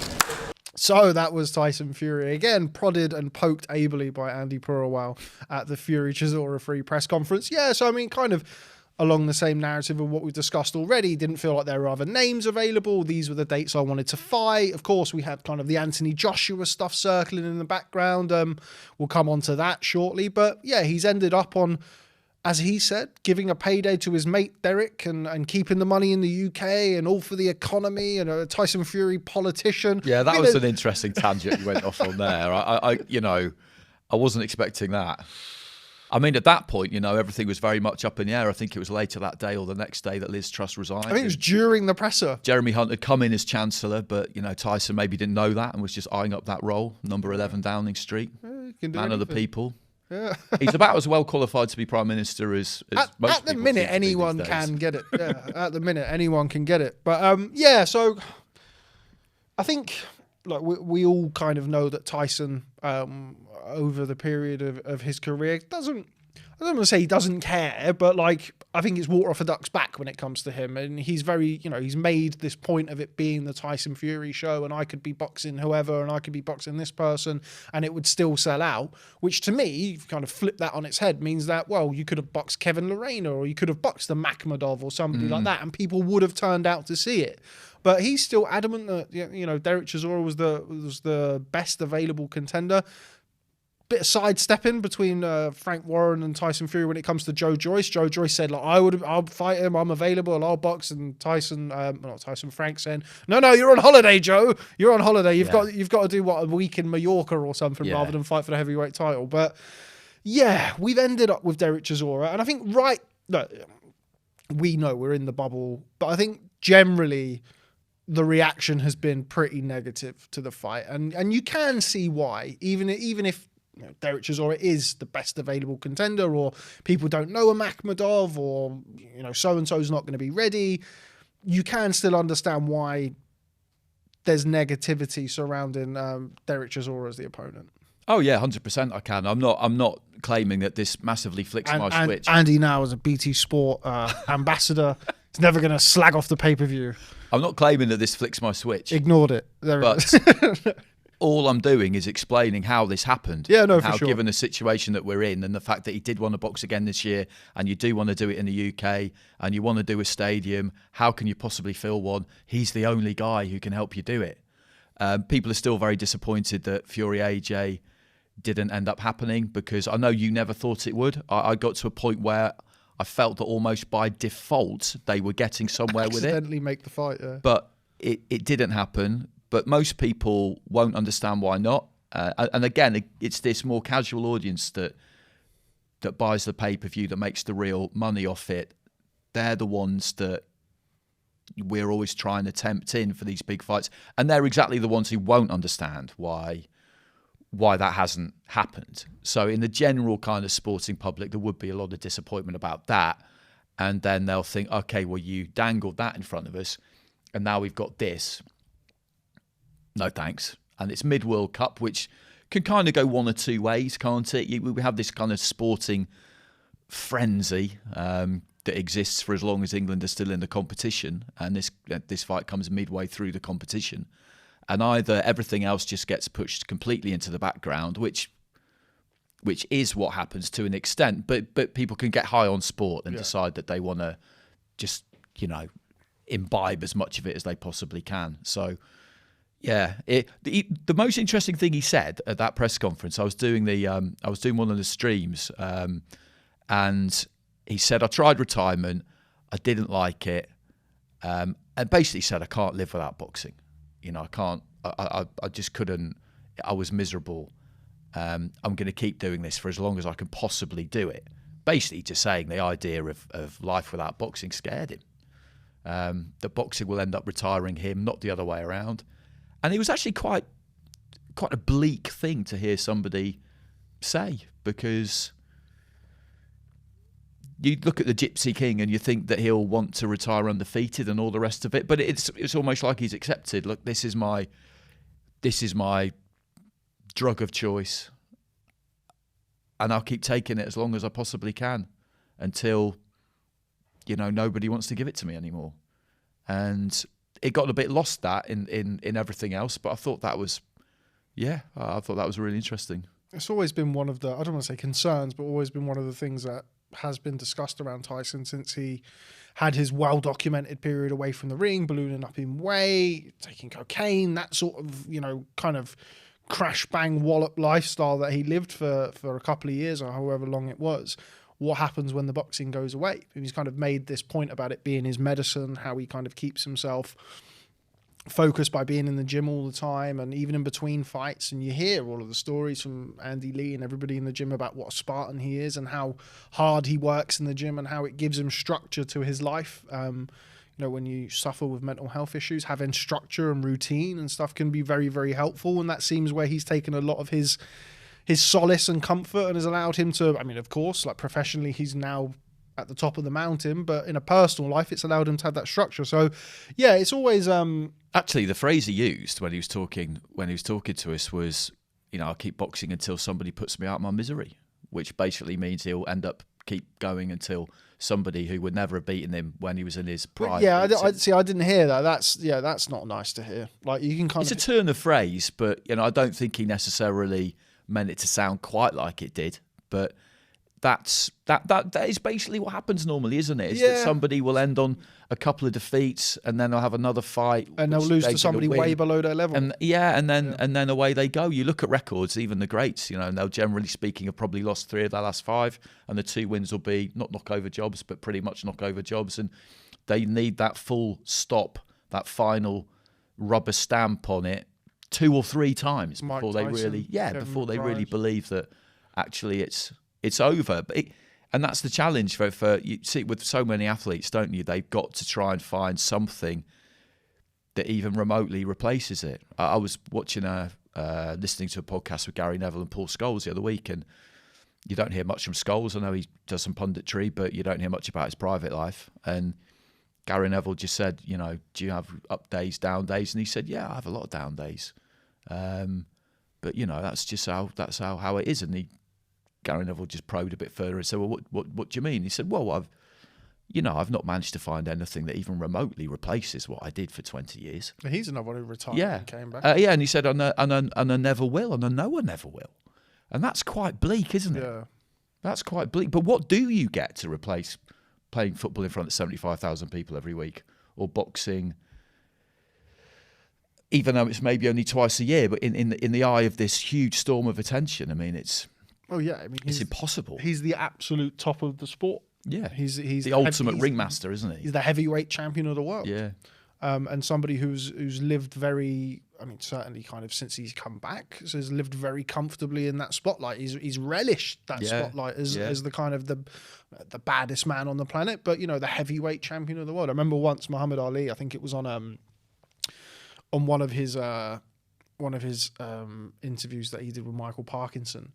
So that was Tyson Fury, again prodded and poked ably by Andy Purrawell at the Fury-Chisora free press conference. Yeah, so I mean, kind of along the same narrative of what we've discussed already. Didn't feel like there were other names available. These were the dates I wanted to fight. Of course, we had kind of the Anthony-Joshua stuff circling in the background. We'll come on to that shortly. But yeah, he's ended up on, as he said, giving a payday to his mate Derek and keeping the money in the UK and all for the economy and a Tyson Fury politician. Yeah, that was an interesting tangent you went off on there. I wasn't expecting that. I mean, at that point, everything was very much up in the air. I think it was later that day or the next day that Liz Truss resigned. I think it was during the presser. Jeremy Hunt had come in as Chancellor, but, Tyson maybe didn't know that and was just eyeing up that role, number 11 Downing Street, man of the people. Yeah. He's about as well qualified to be Prime Minister as most at the people minute, seem to be anyone these days. can get it. Yeah, at the minute, anyone can get it. But so I think we all kind of know that Tyson, over the period of his career, I don't want to say he doesn't care, but I think it's water off a duck's back when it comes to him. And he's very, he's made this point of it being the Tyson Fury show, and I could be boxing whoever, and I could be boxing this person, and it would still sell out. Which to me, kind of flip that on its head, means that, well, you could have boxed Kevin Lorena, or you could have boxed the Makhmudov or somebody like that, and people would have turned out to see it. But he's still adamant that Derek Chisora was the best available contender. Bit of sidestepping between Frank Warren and Tyson Fury when it comes to Joe Joyce. Joe Joyce said, I'll fight him, I'm available, I'll box. And Frank saying, no, you're on holiday, Joe. You're on holiday. You've got to do a week in Mallorca or something rather than fight for the heavyweight title. But yeah, we've ended up with Derek Chisora, and I think we know we're in the bubble, but I think generally the reaction has been pretty negative to the fight, and you can see why, even if Derek Chisora is the best available contender, or people don't know a Makhmudov, or so-and-so's not going to be ready. You can still understand why there's negativity surrounding Derek Chisora as the opponent. Oh yeah, 100% I can. I'm not claiming that this massively flicks my switch. Andy now as a BT Sport ambassador is never going to slag off the pay-per-view. I'm not claiming that this flicks my switch. Ignored it. There But it is. all I'm doing is explaining how this happened. Yeah, no, for how, sure. Given the situation that we're in and the fact that he did want to box again this year, and you do want to do it in the UK, and you want to do a stadium, how can you possibly fill one? He's the only guy who can help you do it. People are still very disappointed that Fury AJ didn't end up happening, because I know you never thought it would. I got to a point where I felt that almost by default they were getting somewhere with it. Accidentally make the fight, yeah. But it didn't happen. But most people won't understand why not. And again, it's this more casual audience that buys the pay-per-view, that makes the real money off it. They're the ones that we're always trying to tempt in for these big fights. And they're exactly the ones who won't understand why that hasn't happened. So in the general kind of sporting public, there would be a lot of disappointment about that. And then they'll think, okay, well, you dangled that in front of us, and now we've got this. No thanks. And it's mid-World Cup, which can kind of go one or two ways, can't it? We have this kind of sporting frenzy that exists for as long as England are still in the competition, and this fight comes midway through the competition, and either everything else just gets pushed completely into the background, which is what happens to an extent, but people can get high on sport and decide that they want to just imbibe as much of it as they possibly can. So. Yeah, the most interesting thing he said at that press conference, I was doing one of the streams, and he said, I tried retirement, I didn't like it, and basically said, I can't live without boxing. I can't, I just couldn't, I was miserable. I'm going to keep doing this for as long as I can possibly do it. Basically just saying the idea of life without boxing scared him. That boxing will end up retiring him, not the other way around. And he was actually quite quite a bleak thing to hear somebody say, because you look at the Gypsy King and you think that he'll want to retire undefeated and all the rest of it, but it's almost like he's accepted. Look, this is my drug of choice, and I'll keep taking it as long as I possibly can until, you know, nobody wants to give it to me anymore. And it got a bit lost that in everything else, but I thought that was really interesting. It's always been one of the, I don't want to say concerns, but always been one of the things that has been discussed around Tyson since he had his well-documented period away from the ring, ballooning up in weight, taking cocaine, that sort of, you know, kind of crash bang wallop lifestyle that he lived for a couple of years or however long it was. What happens when the boxing goes away? And he's kind of made this point about it being his medicine, how he kind of keeps himself focused by being in the gym all the time and even in between fights. And you hear all of the stories from Andy Lee and everybody in the gym about what a Spartan he is and how hard he works in the gym and how it gives him structure to his life. You know, when you suffer with mental health issues, having structure and routine and stuff can be very, very helpful. And that seems where he's taken a lot of his solace and comfort and has allowed him to, I mean, of course, like professionally, he's now at the top of the mountain, but in a personal life, it's allowed him to have that structure. So, yeah, it's always actually the phrase he used when he was talking to us was, you know, I'll keep boxing until somebody puts me out of my misery, which basically means he'll end up keep going until somebody who would never have beaten him when he was in his prime. Yeah, I didn't hear that. That's not nice to hear. Like, you can it's a turn of phrase, but you know, I don't think he necessarily meant it to sound quite like it did, but that is basically what happens normally, isn't it? Is that somebody will end on a couple of defeats and then they'll have another fight and they'll lose to somebody way below their level. And then away they go. You look at records, even the greats, you know, and they'll generally speaking have probably lost 3 of their last 5, and the 2 wins will be not knockover jobs, but pretty much knockover jobs, and they need that full stop, that final rubber stamp on it 2 or 3 times before they really believe that actually it's over. But and that's the challenge for you see with so many athletes, don't you? They've got to try and find something that even remotely replaces it. I was watching listening to a podcast with Gary Neville and Paul Scholes the other week, and you don't hear much from Scholes. I know he does some punditry, but you don't hear much about his private life. And Gary Neville just said, you know, do you have up days, down days? And he said, yeah, I have a lot of down days. But you know, that's how it is. And Gary Neville just probed a bit further and said, well, what do you mean? He said, well, I've not managed to find anything that even remotely replaces what I did for 20 years. He's another one who retired and came back. And he said, and I never will, and I know I never will. And that's quite bleak, isn't it? Yeah. That's quite bleak. But what do you get to replace playing football in front of 75,000 people every week, or boxing, even though it's maybe only twice a year, but in the eye of this huge storm of attention? I mean, it's impossible. He's the absolute top of the sport. Yeah, he's the ultimate ringmaster, isn't he? He's the heavyweight champion of the world. Yeah, and somebody who's lived very, I mean, certainly kind of since he's come back, so he's lived very comfortably in that spotlight. He's relished that spotlight as the kind of the baddest man on the planet, but you know, the heavyweight champion of the world. I remember once Muhammad Ali, I think it was on one of his interviews that he did with Michael Parkinson,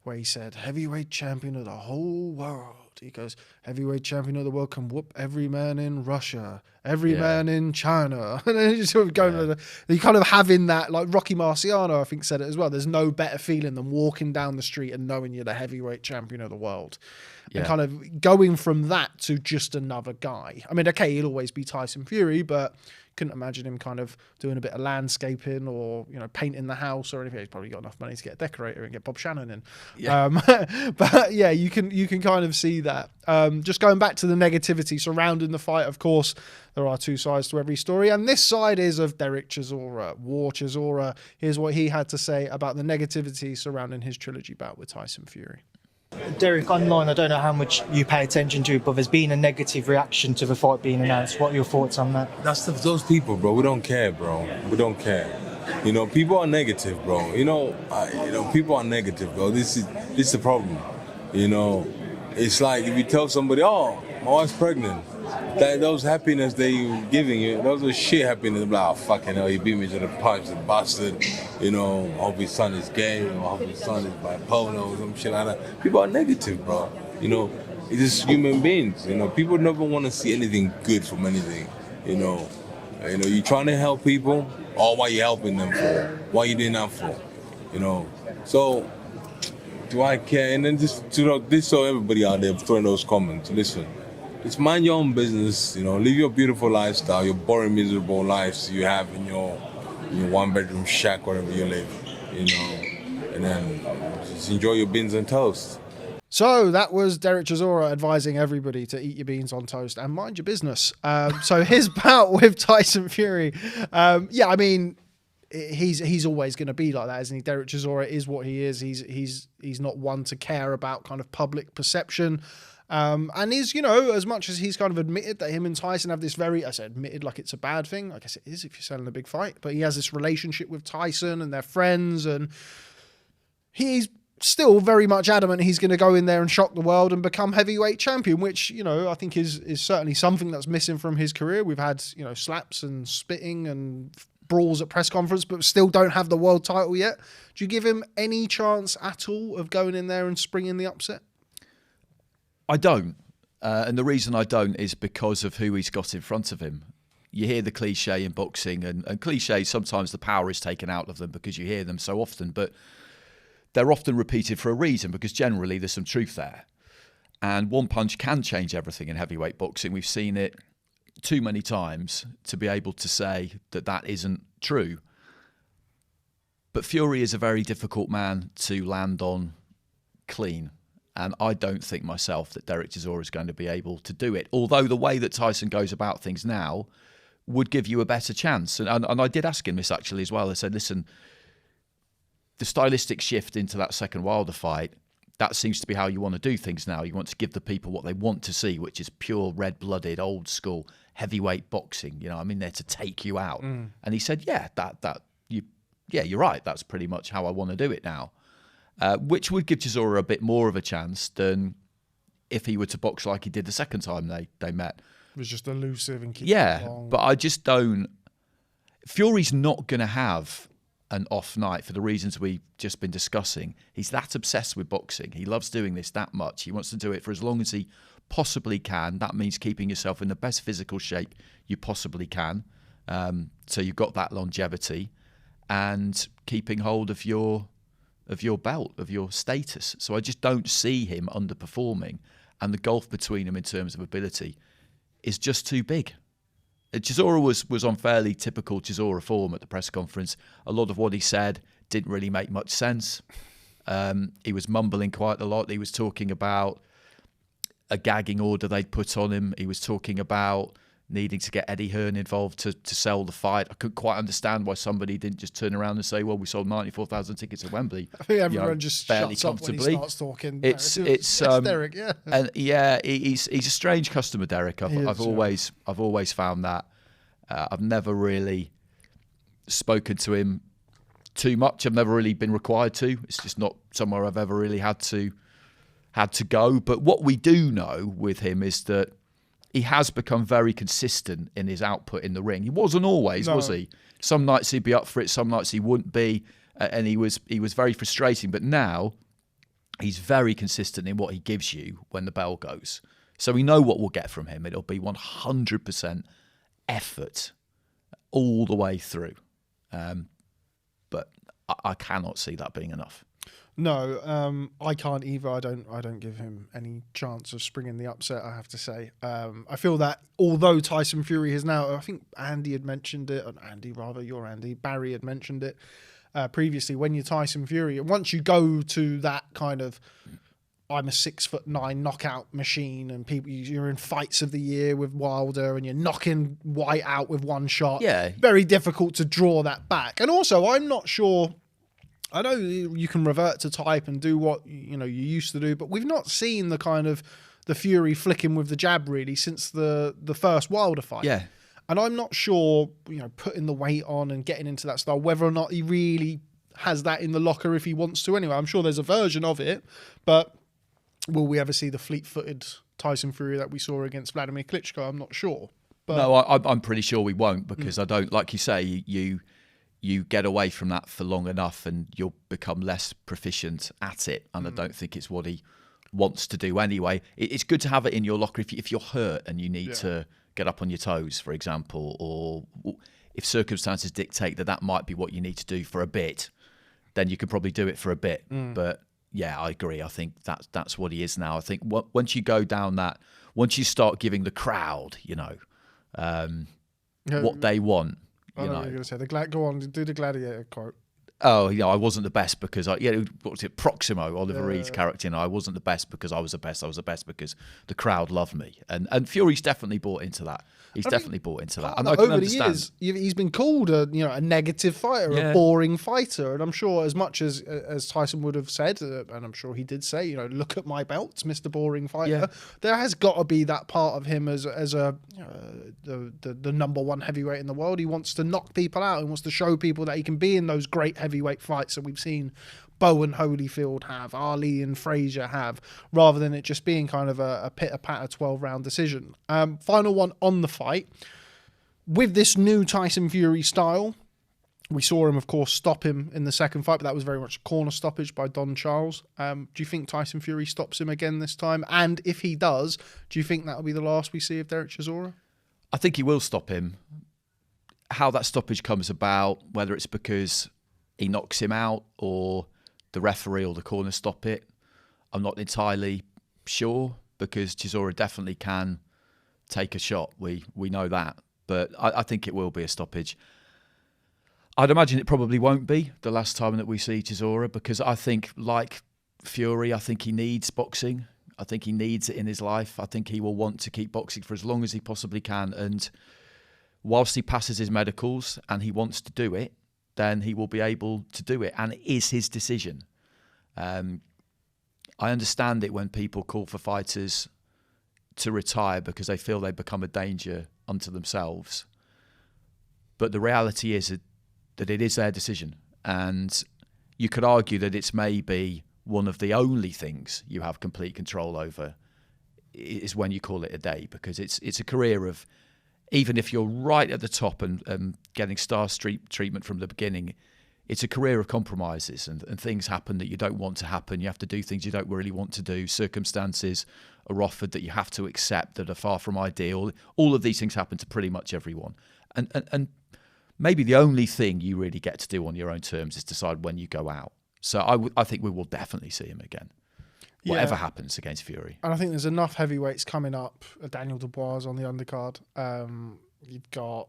where he said, heavyweight champion of the whole world. He goes, heavyweight champion of the world can whoop every man in Russia, every man in China. And then just sort of going, you kind of having that, like Rocky Marciano, I think, said it as well. There's no better feeling than walking down the street and knowing you're the heavyweight champion of the world. Yeah. And kind of going from that to just another guy. I mean, okay, he'll always be Tyson Fury, but couldn't imagine him kind of doing a bit of landscaping or, you know, painting the house or anything. He's probably got enough money to get a decorator and get Bob Shannon in. Yeah. But yeah, you can kind of see that. Just going back to the negativity surrounding the fight, of course, there are 2 sides to every story. And this side is of Derek Chisora, War Chisora. Here's what he had to say about the negativity surrounding his trilogy bout with Tyson Fury. Derek, online, I don't know how much you pay attention to, but there's been a negative reaction to the fight being announced. What are your thoughts on that? That's those people, bro. We don't care, bro. We don't care. You know, people are negative, bro. People are negative, bro. This is the problem. You know, it's like if you tell somebody, oh, My wife's pregnant. Those happiness they giving you, those are shit happiness. I'm like, oh, fucking hell, he beat me to the punch, the bastard. You know, hope his son is gay, or hope his son is bipolar, or some shit like that. People are negative, bro. You know, it's just human beings. You know, people never want to see anything good from anything. You know, you're trying to help people. Or what you helping them for? What you doing that for? You know, so do I care? And then just this so everybody out there throwing those comments. Listen. Just mind your own business, you know, live your beautiful lifestyle, your boring, miserable lives you have in your one-bedroom shack, wherever you live, you know, and then just enjoy your beans and toast. So that was Derek Chisora advising everybody to eat your beans on toast and mind your business. So his bout with Tyson Fury, yeah, I mean, he's always going to be like that, isn't he? Derek Chisora is what he is. He's not one to care about kind of public perception. And is, you know, as much as he's kind of admitted that him and Tyson have this I said admitted like it's a bad thing. I guess it is if you're selling a big fight, but he has this relationship with Tyson and they're friends, and he's still very much adamant he's going to go in there and shock the world and become heavyweight champion, which, you know, I think is certainly something that's missing from his career. We've had, you know, slaps and spitting and brawls at press conference, but still don't have the world title yet. Do you give him any chance at all of going in there and springing the upset? I don't. And the reason I don't is because of who he's got in front of him. You hear the cliche in boxing, and cliches, sometimes the power is taken out of them because you hear them so often, but they're often repeated for a reason because generally there's some truth there. And one punch can change everything in heavyweight boxing. We've seen it too many times to be able to say that that isn't true. But Fury is a very difficult man to land on clean. And I don't think myself that Derek Chisora is going to be able to do it. Although the way that Tyson goes about things now would give you a better chance. And I did ask him this actually as well. I said, listen, the stylistic shift into that second Wilder fight, that seems to be how you want to do things now. You want to give the people what they want to see, which is pure red-blooded, old school, heavyweight boxing. You know, I'm in there to take you out. And he said, yeah, you're right. That's pretty much how I want to do it now. Which would give Chisora a bit more of a chance than if he were to box like he did the second time they met. It was just elusive and keep it long. But I just don't... Fury's not going to have an off night for the reasons we've just been discussing. He's that obsessed with boxing. He loves doing this that much. He wants to do it for as long as he possibly can. That means keeping yourself in the best physical shape you possibly can. So you've got that longevity and keeping hold of your belt, of your status. So I just don't see him underperforming, and the gulf between them in terms of ability is just too big. Chisora was on fairly typical Chisora form at the press conference. A lot of what he said didn't really make much sense. He was mumbling quite a lot. He was talking about a gagging order they'd put on him. He was talking about needing to get Eddie Hearn involved to sell the fight. I couldn't quite understand why somebody didn't just turn around and say, well, we sold 94,000 tickets at Wembley. I think everyone just shuts up when he starts talking. It's Derek, yeah. And yeah, he's a strange customer, Derek. I've always found that. I've never really spoken to him too much. I've never really been required to. It's just not somewhere I've ever really had to go. But what we do know with him is that he has become very consistent in his output in the ring. He wasn't always, was he? Some nights he'd be up for it, some nights he wouldn't be, and he was very frustrating. But now he's very consistent in what he gives you when the bell goes. So we know what we'll get from him. It'll be 100% effort all the way through. But I cannot see that being enough. No, I can't either. I don't give him any chance of springing the upset, I have to say. I feel that although Tyson Fury has now, I think Barry had mentioned it previously, when you're Tyson Fury, once you go to that kind of, I'm a 6'9" knockout machine, and you're in fights of the year with Wilder and you're knocking Whyte out with one shot. Yeah. Very difficult to draw that back. And also, I'm not sure, I know you can revert to type and do what you used to do, but we've not seen the kind of the Fury flicking with the jab really since the first Wilder fight. Yeah. And I'm not sure, putting the weight on and getting into that style, whether or not he really has that in the locker if he wants to anyway. I'm sure there's a version of it, but will we ever see the fleet-footed Tyson Fury that we saw against Vladimir Klitschko. I'm not sure. But No, I'm pretty sure we won't, because I don't, like you say, you get away from that for long enough and you'll become less proficient at it. And I don't think it's what he wants to do anyway. It's good to have it in your locker if you're hurt and you need to get up on your toes, for example, or if circumstances dictate that might be what you need to do for a bit, then you could probably do it for a bit. But yeah, I agree. I think that's what he is now. I think once you go down that, once you start giving the crowd, what they want, I know what you're going to say. Go on, do the gladiator quote. Oh, I wasn't the best because what was it? Proximo, Oliver Reed's character. I wasn't the best because I was the best. I was the best because the crowd loved me. And Fury's definitely bought into that. He's definitely bought into that. And I can understand. The years, he's been called a negative fighter, a boring fighter. And I'm sure as much as Tyson would have said, and I'm sure he did say, look at my belts, Mr. Boring Fighter. Yeah. There has got to be that part of him as the number one heavyweight in the world. He wants to knock people out. He wants to show people that he can be in those great heavyweight fights that we've seen Bowe and Holyfield have, Ali and Frazier have, rather than it just being kind of a pitter-patter 12-round decision. Final one on the fight. With this new Tyson Fury style, we saw him, of course, stop him in the second fight, but that was very much a corner stoppage by Don Charles. Do you think Tyson Fury stops him again this time? And if he does, do you think that will be the last we see of Derek Chisora? I think he will stop him. How that stoppage comes about, whether it's because he knocks him out or the referee or the corner stop it, I'm not entirely sure, because Chisora definitely can take a shot. We know that. But I think it will be a stoppage. I'd imagine it probably won't be the last time that we see Chisora, because I think, like Fury, I think he needs boxing. I think he needs it in his life. I think he will want to keep boxing for as long as he possibly can. And whilst he passes his medicals and he wants to do it, then he will be able to do it. And it is his decision. I understand it when people call for fighters to retire because they feel they become a danger unto themselves. But the reality is that it is their decision. And you could argue that it's maybe one of the only things you have complete control over is when you call it a day, because it's a career of, even if you're right at the top and getting star street treatment from the beginning, it's a career of compromises and things happen that you don't want to happen. You have to do things you don't really want to do. Circumstances are offered that you have to accept that are far from ideal. All of these things happen to pretty much everyone. And maybe the only thing you really get to do on your own terms is decide when you go out. So I think we will definitely see him again. Whatever happens against Fury. And I think there's enough heavyweights coming up. Daniel Dubois on the undercard. You've got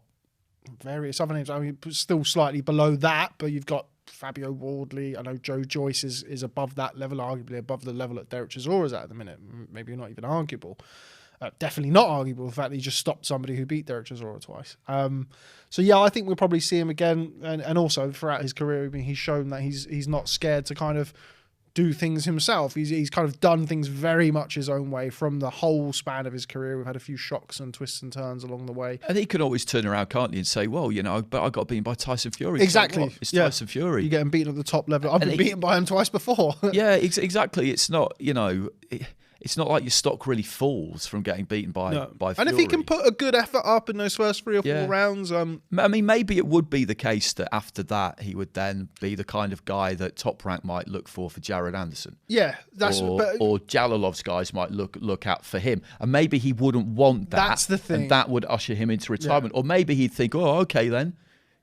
various other names. I mean, still slightly below that, but you've got Fabio Wardley. I know Joe Joyce is above that level, arguably above the level that Derek Chisora is at the minute. Maybe not even arguable. Definitely not arguable, the fact that he just stopped somebody who beat Derek Chisora twice. So yeah, I think we'll probably see him again. And also throughout his career, I mean, he's shown that he's not scared to kind of do things himself. He's kind of done things very much his own way from the whole span of his career. We've had a few shocks and twists and turns along the way. And he could always turn around, can't he, and say, well, but I got beaten by Tyson Fury. Exactly. It's Tyson Fury. You get him beaten at the top level. I've been beaten by him twice before. Yeah, exactly. It's not, it's not like your stock really falls from getting beaten by Fury. And if he can put a good effort up in those first 3 or 4 rounds... I mean, maybe it would be the case that after that, he would then be the kind of guy that Top Rank might look for Jared Anderson. Yeah. Or Jalalov's guys might look out for him. And maybe he wouldn't want that. That's the thing. And that would usher him into retirement. Yeah. Or maybe he'd think, oh, okay then.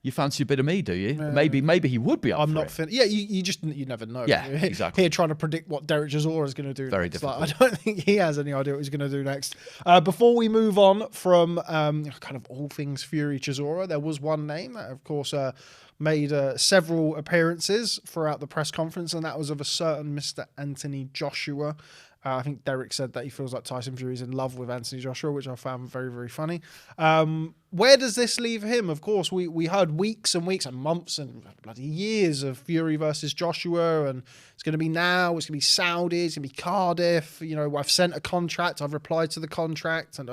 You fancy a bit of me, do you? Maybe he would be up for it. Yeah, you never know. Yeah, exactly. Here trying to predict what Derek Chisora is going to do Very next. difficult. I don't think he has any idea what he's going to do next. Before we move on from kind of all things Fury-Chisora, there was one name that, of course, made several appearances throughout the press conference, and that was of a certain Mr. Anthony Joshua. I think Derek said that he feels like Tyson Fury is in love with Anthony Joshua, which I found very, very funny. where does this leave him? Of course, we heard weeks and weeks and months and bloody years of Fury versus Joshua, and it's going to be now, it's going to be Saudi, it's going to be Cardiff. You know, I've sent a contract, I've replied to the contract, and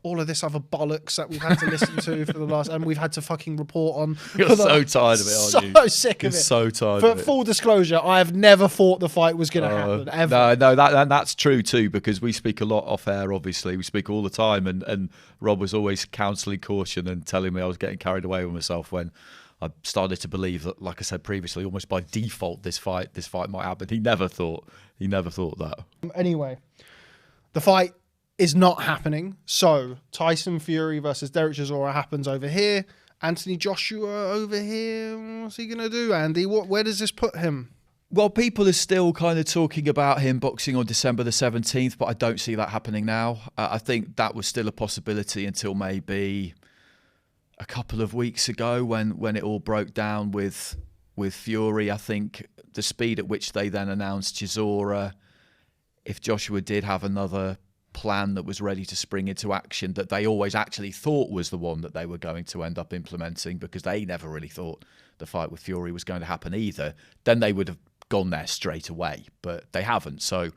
all of this other bollocks that we've had to listen to for the last, and we've had to fucking report on. You're so tired of it, aren't you? So sick of it. So tired For of it. full disclosure, I have never thought the fight was going to happen, ever. No, that's true too, because we speak a lot off air, obviously. We speak all the time, and Rob was always counselling caution and telling me I was getting carried away with myself when I started to believe that, like I said previously, almost by default this fight might happen. He never thought that. Anyway, the fight is not happening. So Tyson Fury versus Derek Chisora happens over here. Anthony Joshua over here. What's he going to do, Andy? Where does this put him? Well, people are still kind of talking about him boxing on December the 17th, but I don't see that happening now. I think that was still a possibility until maybe a couple of weeks ago when it all broke down with Fury. I think the speed at which they then announced Chisora, if Joshua did have another plan that was ready to spring into action, that they always actually thought was the one that they were going to end up implementing, because they never really thought the fight with Fury was going to happen either, then they would have gone there straight away, but they haven't. So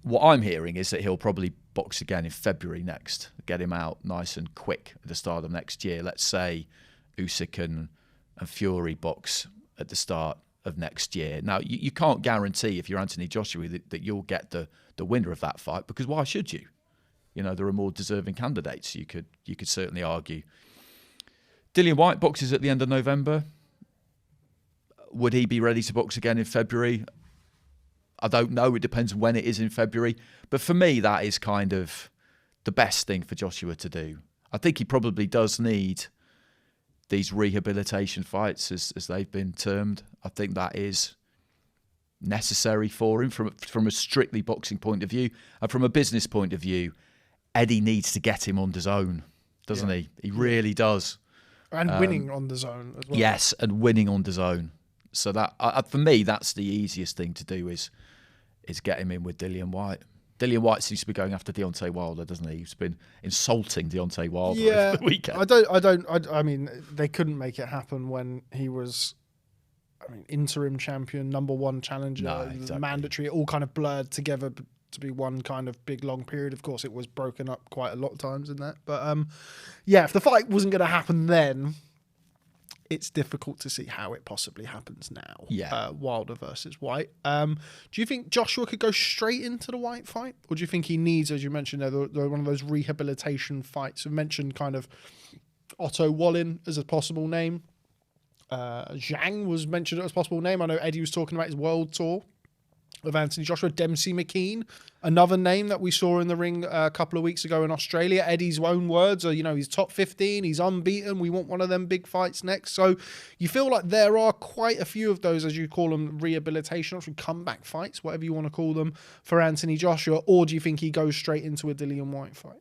what I'm hearing is that he'll probably box again in February next, get him out nice and quick at the start of next year. Let's say Usyk and Fury box at the start of next year. Now, you can't guarantee, if you're Anthony Joshua, that you'll get the winner of that fight, because why should you? You know, there are more deserving candidates, you could certainly argue. Dillian Whyte boxes at the end of November. Would he be ready to box again in February? I don't know. It depends when it is in February. But for me, that is kind of the best thing for Joshua to do. I think he probably does need these rehabilitation fights, as they've been termed. I think that is necessary for him from a strictly boxing point of view. And from a business point of view, Eddie needs to get him on the zone, doesn't he? He really does. And winning on the zone as well. Yes, and winning on the zone. So that for me, that's the easiest thing to do is get him in with Dillian Whyte. Dillian Whyte seems to be going after Deontay Wilder, doesn't he? He's been insulting Deontay Wilder over the weekend. I mean, they couldn't make it happen when he was, interim champion, number one challenger, exactly. Mandatory. It all kind of blurred together to be one kind of big long period. Of course, it was broken up quite a lot of times in that. But if the fight wasn't going to happen then, it's difficult to see how it possibly happens now. Yeah. Wilder versus Whyte. Do you think Joshua could go straight into the Whyte fight? Or do you think he needs, as you mentioned there, one of those rehabilitation fights? We mentioned kind of Otto Wallin as a possible name. Zhang was mentioned as a possible name. I know Eddie was talking about his world tour of Anthony Joshua. Dempsey McKean, another name that we saw in the ring a couple of weeks ago in Australia. Eddie's own words are, he's top 15, he's unbeaten, we want one of them big fights next. So you feel like there are quite a few of those, as you call them, rehabilitation options, comeback fights, whatever you want to call them, for Anthony Joshua, or do you think he goes straight into a Dillian Whyte fight?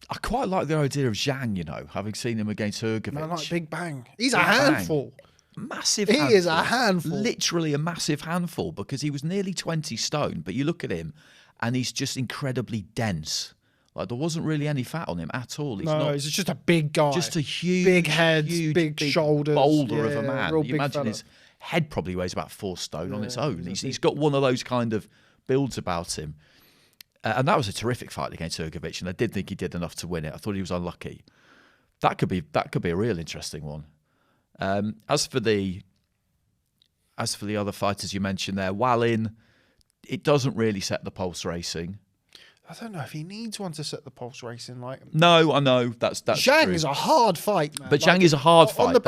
I quite like the idea of Zhang, having seen him against Hrgovic. No, like Big Bang. He's a handful. Massive handful. He is a handful. Literally a massive handful, because he was nearly 20 stone, but you look at him and he's just incredibly dense. Like, there wasn't really any fat on him at all. He's just a big guy. Just a huge, big head, huge, big shoulders, boulder of a man. You imagine fella. his head probably weighs about 4 stone on its own. He's got one of those kind of builds about him. And that was a terrific fight against Hrgovic, and I did think he did enough to win it. I thought he was unlucky. That could be a real interesting one. As for the other fighters you mentioned there, Wallin, it doesn't really set the pulse racing. I don't know if he needs one to set the pulse racing. No, I know that's Zhang true. is a hard fight, man. But Zhang is a hard fight. On the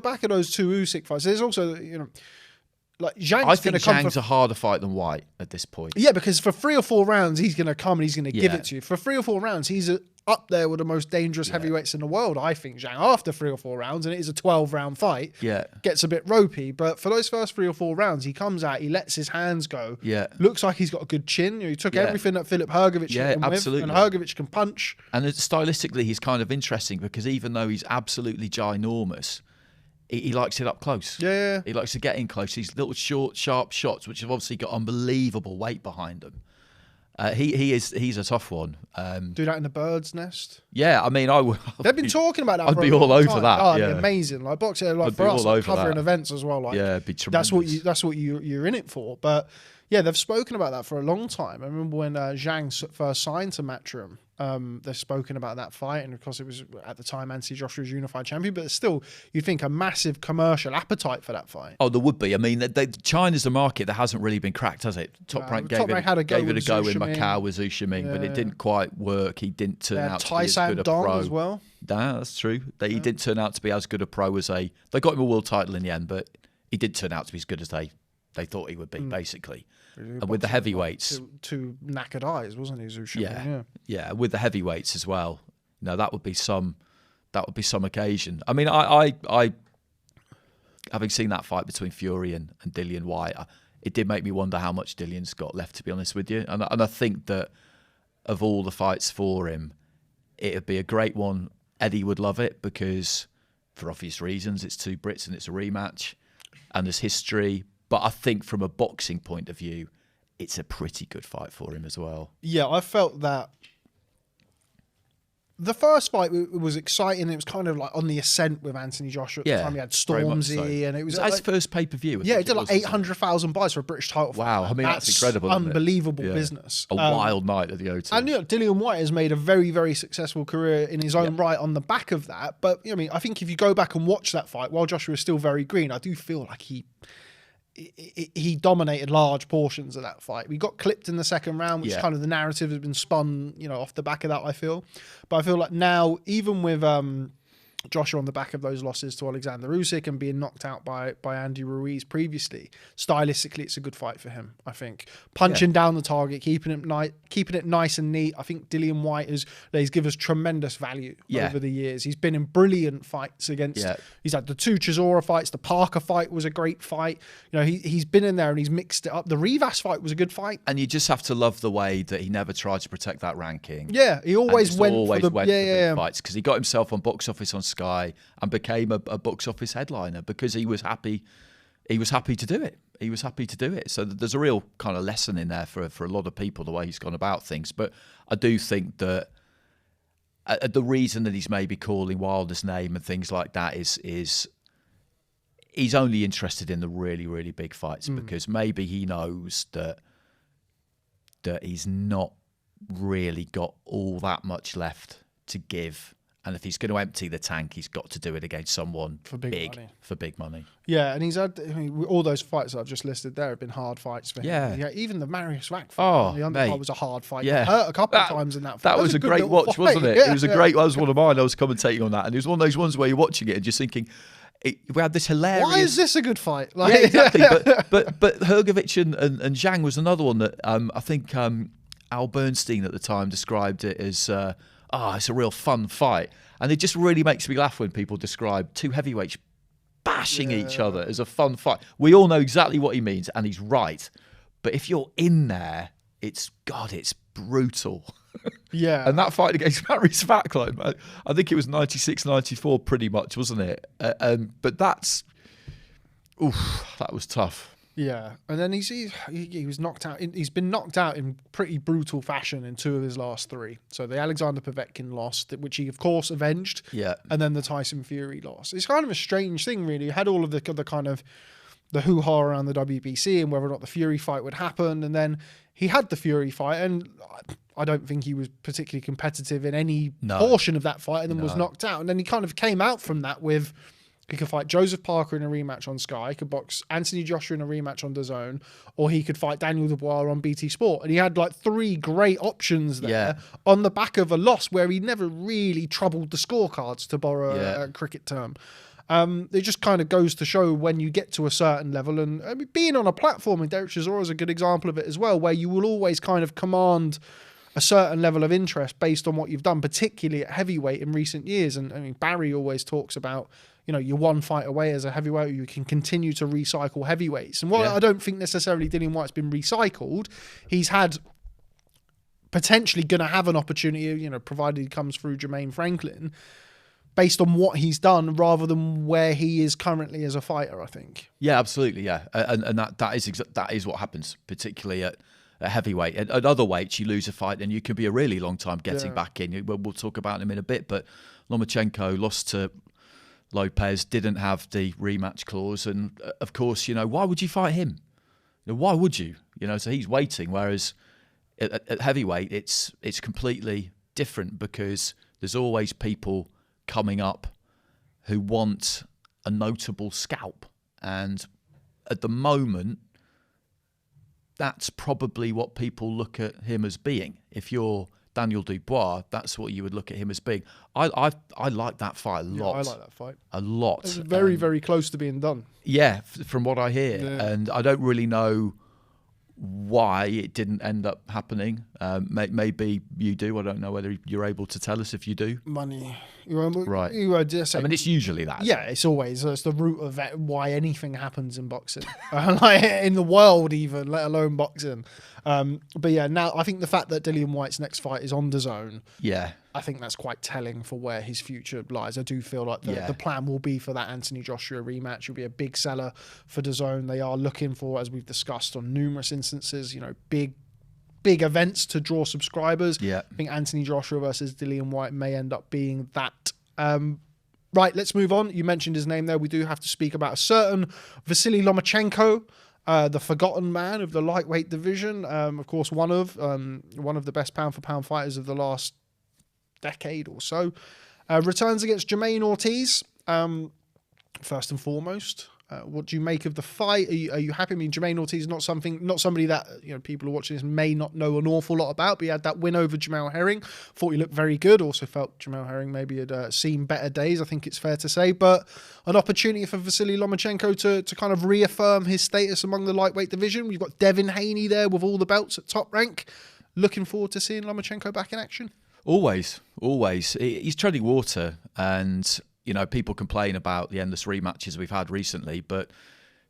back of those two Usyk fights, there's also Zhang's I think Zhang's a harder fight than Whyte at this point. Yeah, because for 3 or 4 rounds he's going to come and he's going to give it to you. For 3 or 4 rounds he's up there with the most dangerous heavyweights in the world, I think. Zhang, after 3 or 4 rounds, and it is a 12-round fight, gets a bit ropey. But for those first 3 or 4 rounds, he comes out, he lets his hands go. Yeah, looks like he's got a good chin. He took everything that Philip Hrgovic hit him with, and Hrgovic can punch. And stylistically, he's kind of interesting, because even though he's absolutely ginormous, he likes it up close. Yeah. He likes to get in close. These little short, sharp shots, which have obviously got unbelievable weight behind them. He's a tough one. Do that in the bird's nest. Yeah, I mean, I would. They've been talking about that. I'd for be a long all over time. that. Oh, it'd yeah, be amazing. Like boxing, like I'd for be us, all like over covering that. events as well. Like, yeah, it'd be tremendous. That's what you're in it for. But yeah, they've spoken about that for a long time. I remember when Zhang first signed to Matchroom. They've spoken about that fight, and of course it was at the time Anthony-Joshua was unified champion, but still you'd think a massive commercial appetite for that fight. Oh, there would be. I mean, China's a market that hasn't really been cracked, has it? Top Rank gave it a go in Macau with Zhu Shiming, but it didn't quite work. He didn't turn out to be as good a pro as well. Nah, that's true. He didn't turn out to be as good a pro as they got him a world title in the end, but he didn't turn out to be as good as they thought he would be, basically. And with the heavyweights, two knackered eyes, wasn't he, Zhu Shiming? Yeah. With the heavyweights as well. That would be some occasion. I mean, I having seen that fight between Fury and Dillian Whyte, it did make me wonder how much Dillian's got left, to be honest with you. And I think that of all the fights for him, it'd be a great one. Eddie would love it because, for obvious reasons, it's two Brits and it's a rematch, and there's history. But I think from a boxing point of view, it's a pretty good fight for him as well. Yeah, I felt that the first fight was exciting. It was kind of like on the ascent with Anthony-Joshua. At the time he had Stormzy, so. And it was his first pay-per-view. Yeah, it did like 800,000 buys for a British title fight. Wow, I mean, that's incredible. Unbelievable business. A wild night at the O2. And Dillian Whyte has made a very, very successful career in his own right on the back of that. But I mean, I think if you go back and watch that fight, while Joshua is still very green, I do feel like he dominated large portions of that fight. We got clipped in the second round, which kind of the narrative has been spun, off the back of that, I feel. But I feel like now, even with Joshua on the back of those losses to Alexander Usyk and being knocked out by Andy Ruiz previously, stylistically it's a good fight for him, I think. Punching down the target, keeping it nice and neat. I think Dillian Whyte he's given us tremendous value over the years. He's been in brilliant fights against he's had the two Chisora fights. The Parker fight was a great fight. He's been in there and he's mixed it up. The Rivas fight was a good fight. And you just have to love the way that he never tried to protect that ranking. Yeah, he always went for the big fights, because he got himself on box office on Sky and became a box office headliner because he was happy. He was happy to do it. He was happy to do it. So there's a real kind of lesson in there for a lot of people, the way he's gone about things. But I do think that the reason that he's maybe calling Wilder's name and things like that is he's only interested in the really, really big fights because maybe he knows that he's not really got all that much left to give. And if he's going to empty the tank, he's got to do it against someone for big money. Yeah, and he's had all those fights that I've just listed there have been hard fights for him. Yeah, even the Marius Vac fight, the undercard was a hard fight. Yeah, hurt a couple of times in that fight. That was a great watch, wasn't it? It was a great. That was one of mine. I was commentating on that, and it was one of those ones where you're watching it and just thinking, we had this hilarious. Why is this a good fight? Yeah, exactly. but Hrgovic and Zhang was another one that I think Al Bernstein at the time described it as. It's a real fun fight. And it just really makes me laugh when people describe two heavyweights bashing each other as a fun fight. We all know exactly what he means, and he's right. But if you're in there, it's brutal. Yeah. And that fight against Marius Vac, I think it was 96-94 pretty much, wasn't it? But that was tough. Yeah, and then he was knocked out. He's been knocked out in pretty brutal fashion in two of his last three. So the Alexander Povetkin loss, which he of course avenged. Yeah, and then the Tyson Fury loss. It's kind of a strange thing, really. You had all of the kind of the hoo-ha around the WBC and whether or not the Fury fight would happen, and then he had the Fury fight, and I don't think he was particularly competitive in any portion of that fight, and then was knocked out. And then he kind of came out from that with. He could fight Joseph Parker in a rematch on Sky. He could box Anthony-Joshua in a rematch on DAZN, or he could fight Daniel Dubois on BT Sport. And he had like three great options there on the back of a loss where he never really troubled the scorecards, to borrow a cricket term. It just kind of goes to show when you get to a certain level, and I mean, being on a platform, and Derek Chisora is a good example of it as well, where you will always kind of command a certain level of interest based on what you've done, particularly at heavyweight in recent years. And I mean, Barry always talks about, you're one fight away as a heavyweight, you can continue to recycle heavyweights. And while I don't think necessarily Dillian Whyte's been recycled, he's had potentially going to have an opportunity, provided he comes through Jermaine Franklin, based on what he's done rather than where he is currently as a fighter, I think. Yeah, absolutely, yeah. And that is what happens, particularly at at heavyweight. At other weights, you lose a fight, and you can be a really long time getting back in. We'll talk about him in a bit, but Lomachenko lost to Lopez, didn't have the rematch clause, and of course, why would you fight him? Why would you? So he's waiting. Whereas at heavyweight, it's completely different because there's always people coming up who want a notable scalp, and at the moment, that's probably what people look at him as being. If you're Daniel Dubois, that's what you would look at him as being. I like that fight a lot. I like that fight a lot. It's very, very close to being done. Yeah, from what I hear, and I don't really know why it didn't end up happening. Maybe you do. I don't know whether you're able to tell us if you do. Money. Right. I mean, it's usually that. Yeah, it's always. It's the root of why anything happens in boxing. Like in the world even, let alone boxing. But yeah, now I think the fact that Dillian Whyte's next fight is on DAZN, I think that's quite telling for where his future lies. I do feel like the plan will be for that Anthony Joshua rematch. It'll be a big seller for DAZN. They are looking for, as we've discussed on numerous instances, big events to draw subscribers. Yeah. I think Anthony Joshua versus Dillian Whyte may end up being that. Right, let's move on. You mentioned his name there. We do have to speak about a certain Vasiliy Lomachenko, the forgotten man of the lightweight division. Of course, one of the best pound for pound fighters of the last decade or so. Returns against Jermaine Ortiz. First and foremost, what do you make of the fight? Are you happy? I mean, Jermaine Ortiz is not somebody that people who are watching this may not know an awful lot about, but he had that win over Jamel Herring. Thought he looked very good. Also felt Jamel Herring maybe had seen better days, I think it's fair to say. But an opportunity for Vasiliy Lomachenko to kind of reaffirm his status among the lightweight division. We've got Devin Haney there with all the belts at Top Rank. Looking forward to seeing Lomachenko back in action. Always. He's treading water, and people complain about the endless rematches we've had recently, but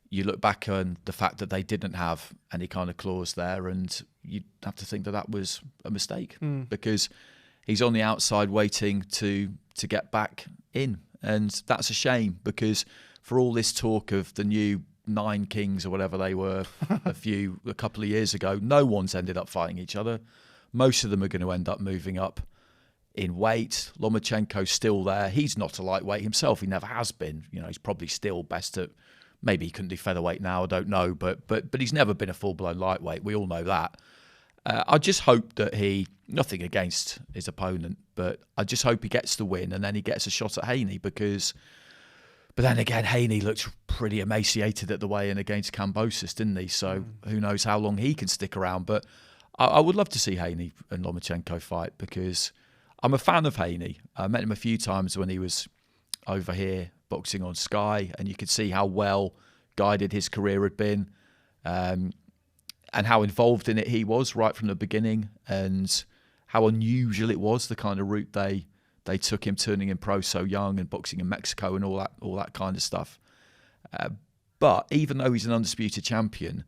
you look back on the fact that they didn't have any kind of clause there, and you'd have to think that was a mistake because he's on the outside waiting to get back in, and that's a shame because for all this talk of the new 9 kings or whatever they were a couple of years ago, no one's ended up fighting each other. Most of them are going to end up moving up in weight. Lomachenko's still there. He's not a lightweight himself. He never has been. He's probably still best at. Maybe he couldn't do featherweight now. I don't know, but he's never been a full blown lightweight. We all know that. I just hope that nothing against his opponent, but I just hope he gets the win and then he gets a shot at Haney because. But then again, Haney looked pretty emaciated at the weigh-in against Kambosos, didn't he? So who knows how long he can stick around. But I would love to see Haney and Lomachenko fight because I'm a fan of Haney. I met him a few times when he was over here boxing on Sky, and you could see how well guided his career had been and how involved in it he was right from the beginning and how unusual it was, the kind of route they took him, turning him pro so young and boxing in Mexico and all that kind of stuff. But even though he's an undisputed champion,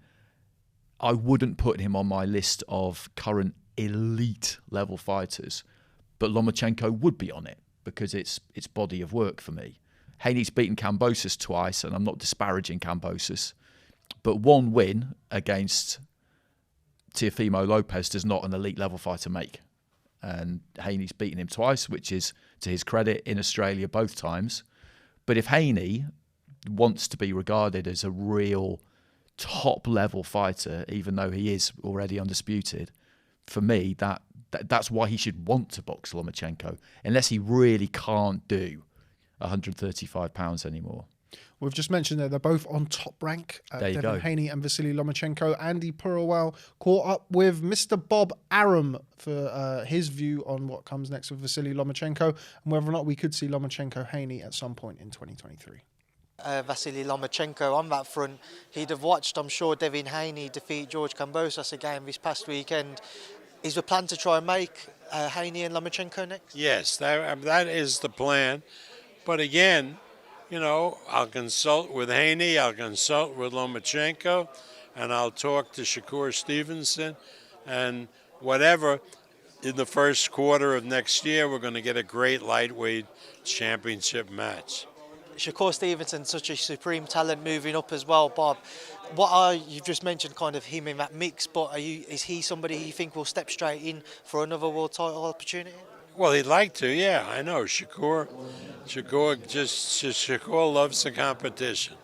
I wouldn't put him on my list of current elite level fighters. But Lomachenko would be on it because it's body of work for me. Haney's beaten Kambosos twice, and I'm not disparaging Kambosos, but one win against Teofimo Lopez does not an elite level fighter make. And Haney's beaten him twice, which is to his credit in Australia both times. But if Haney wants to be regarded as a real top level fighter, even though he is already undisputed, for me, that's why he should want to box Lomachenko, unless he really can't do 135 pounds anymore. We've just mentioned that they're both on Top Rank. Devin Haney and Vasiliy Lomachenko. Andy Purawell caught up with Mr. Bob Arum for his view on what comes next with Vasiliy Lomachenko and whether or not we could see Lomachenko-Haney at some point in 2023. Vasiliy Lomachenko on that front, he'd have watched, I'm sure, Devin Haney defeat George Kambosos again this past weekend. Is the plan to try and make Haney and Lomachenko next? Yes, that is the plan. But again, I'll consult with Haney, I'll consult with Lomachenko, and I'll talk to Shakur Stevenson. And whatever, in the first quarter of next year, we're going to get a great lightweight championship match. Shakur Stevenson, such a supreme talent moving up as well, Bob. You've just mentioned kind of him in that mix, but is he somebody you think will step straight in for another world title opportunity? Well, he'd like to, yeah, I know. Shakur loves the competition.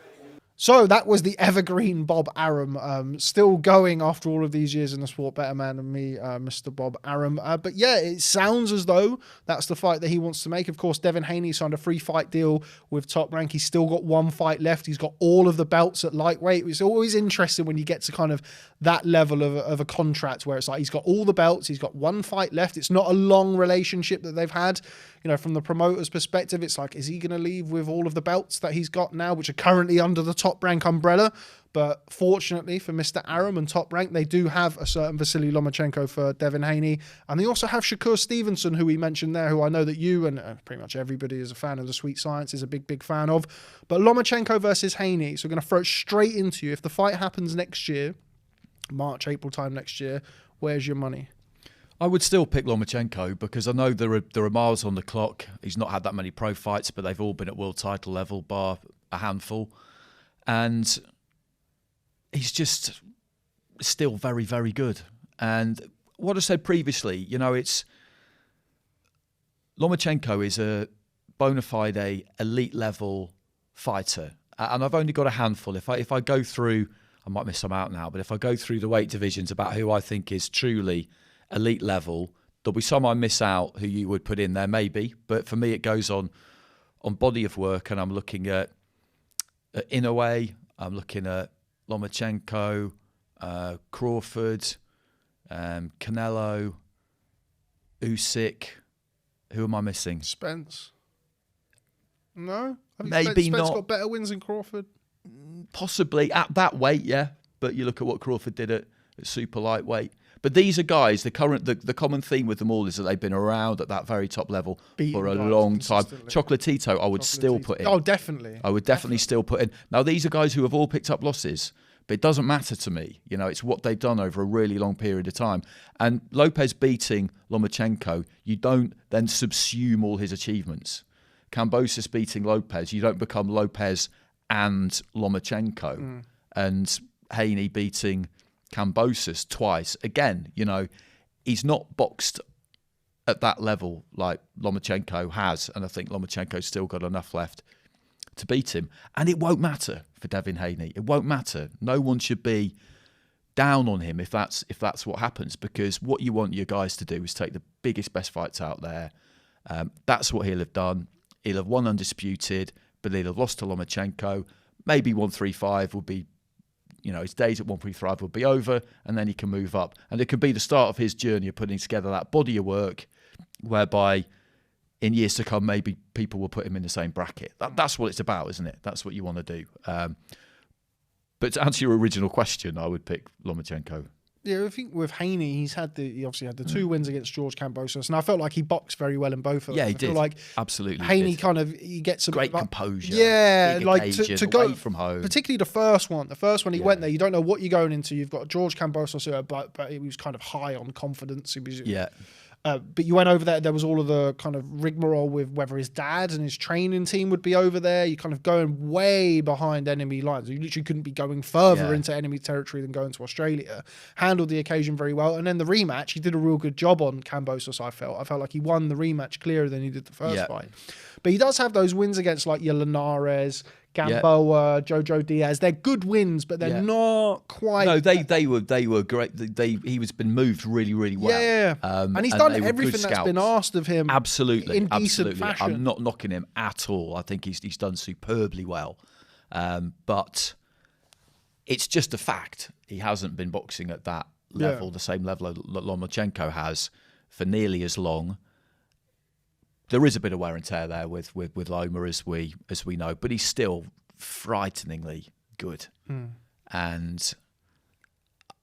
So that was the evergreen Bob Arum, still going after all of these years in the sport. Better man than me, Mr. Bob Arum. But yeah, it sounds as though that's the fight that he wants to make. Of course, Devin Haney signed a free fight deal with Top Rank. He's still got one fight left. He's got all of the belts at lightweight. It's always interesting when you get to kind of that level of a contract where it's like he's got all the belts. He's got one fight left. It's not a long relationship that they've had. You know, from the promoter's perspective, it's like, is he going to leave with all of the belts that he's got now, which are currently under the Top Rank umbrella? But fortunately for Mr. Arum and Top Rank, they do have a certain Vasiliy Lomachenko for Devin Haney. And they also have Shakur Stevenson, who we mentioned there, who I know that you and pretty much everybody is a fan of the Sweet Science, is a big fan of. But Lomachenko versus Haney. So we're going to throw it straight into you. If the fight happens next year, March, April time next year, where's your money? I would still pick Lomachenko because I know there are miles on the clock. He's not had that many pro fights, but they've all been at world title level, bar a handful. And he's just still very, very good. And what I said previously, you know, it's Lomachenko is a bona fide elite level fighter. And I've only got a handful. If I go through, I might miss some out now, but if I go through the weight divisions about who I think is truly elite level, there'll be some I miss out who you would put in there maybe, but for me it goes on body of work, and I'm looking at Inoue, I'm looking at Lomachenko, Crawford, Canelo, Usyk. Who am I missing? Spence. No? I think Maybe Spence not. got better wins than Crawford. Possibly at that weight, yeah. But you look at what Crawford did at super lightweight. But these are guys, the common theme with them all is that they've been around at that very top level for a long time. Chocolatito, I would still put in. Oh, definitely. I would definitely still put in. Now, these are guys who have all picked up losses, but it doesn't matter to me. You know, it's what they've done over a really long period of time. And Lopez beating Lomachenko, you don't then subsume all his achievements. Kambosos beating Lopez, you don't become Lopez and Lomachenko. And Haney beating Kambosos twice. Again, you know, he's not boxed at that level like Lomachenko has, and I think Lomachenko's still got enough left to beat him. And it won't matter for Devin Haney. It won't matter. No one should be down on him if that's what happens, because what you want your guys to do is take the biggest, best fights out there. That's what he'll have done. He'll have won undisputed, but he'll have lost to Lomachenko. Maybe 135 would be, you know, his days at 135 will be over, and then he can move up. And it could be the start of his journey of putting together that body of work whereby in years to come, maybe people will put him in the same bracket. That's what it's about, isn't it? That's what you want to do. But to answer your original question, I would pick Lomachenko. Yeah, I think with Haney, he obviously had the 2 wins against George Kambosos, and I felt like he boxed very well in both of them. Yeah, he I did. Feel like absolutely. Haney he gets a great composure. Yeah, like occasion, to go away from home. Particularly the first one. The first one he went there, you don't know what you're going into. You've got George Kambosos, but he was kind of high on confidence. He was, but you went over there was all of the kind of rigmarole with whether his dad and his training team would be over there. You're kind of going way behind enemy lines. You literally couldn't be going further into enemy territory than going to Australia. Handled the occasion very well. And then the rematch, he did a real good job on Kambosos, I felt like he won the rematch clearer than he did the first fight. But he does have those wins against like your Linares, Gamboa, Jojo Diaz. They're good wins, but they're not quite. No, they were great. He was been moved really, really well. Yeah, and he's done everything that's been asked of him. Absolutely, in decent fashion. I'm not knocking him at all. I think he's done superbly well, but it's just a fact he hasn't been boxing at that level, the same level that Lomachenko has, for nearly as long. There is a bit of wear and tear there with Loma, as we know, but he's still frighteningly good, and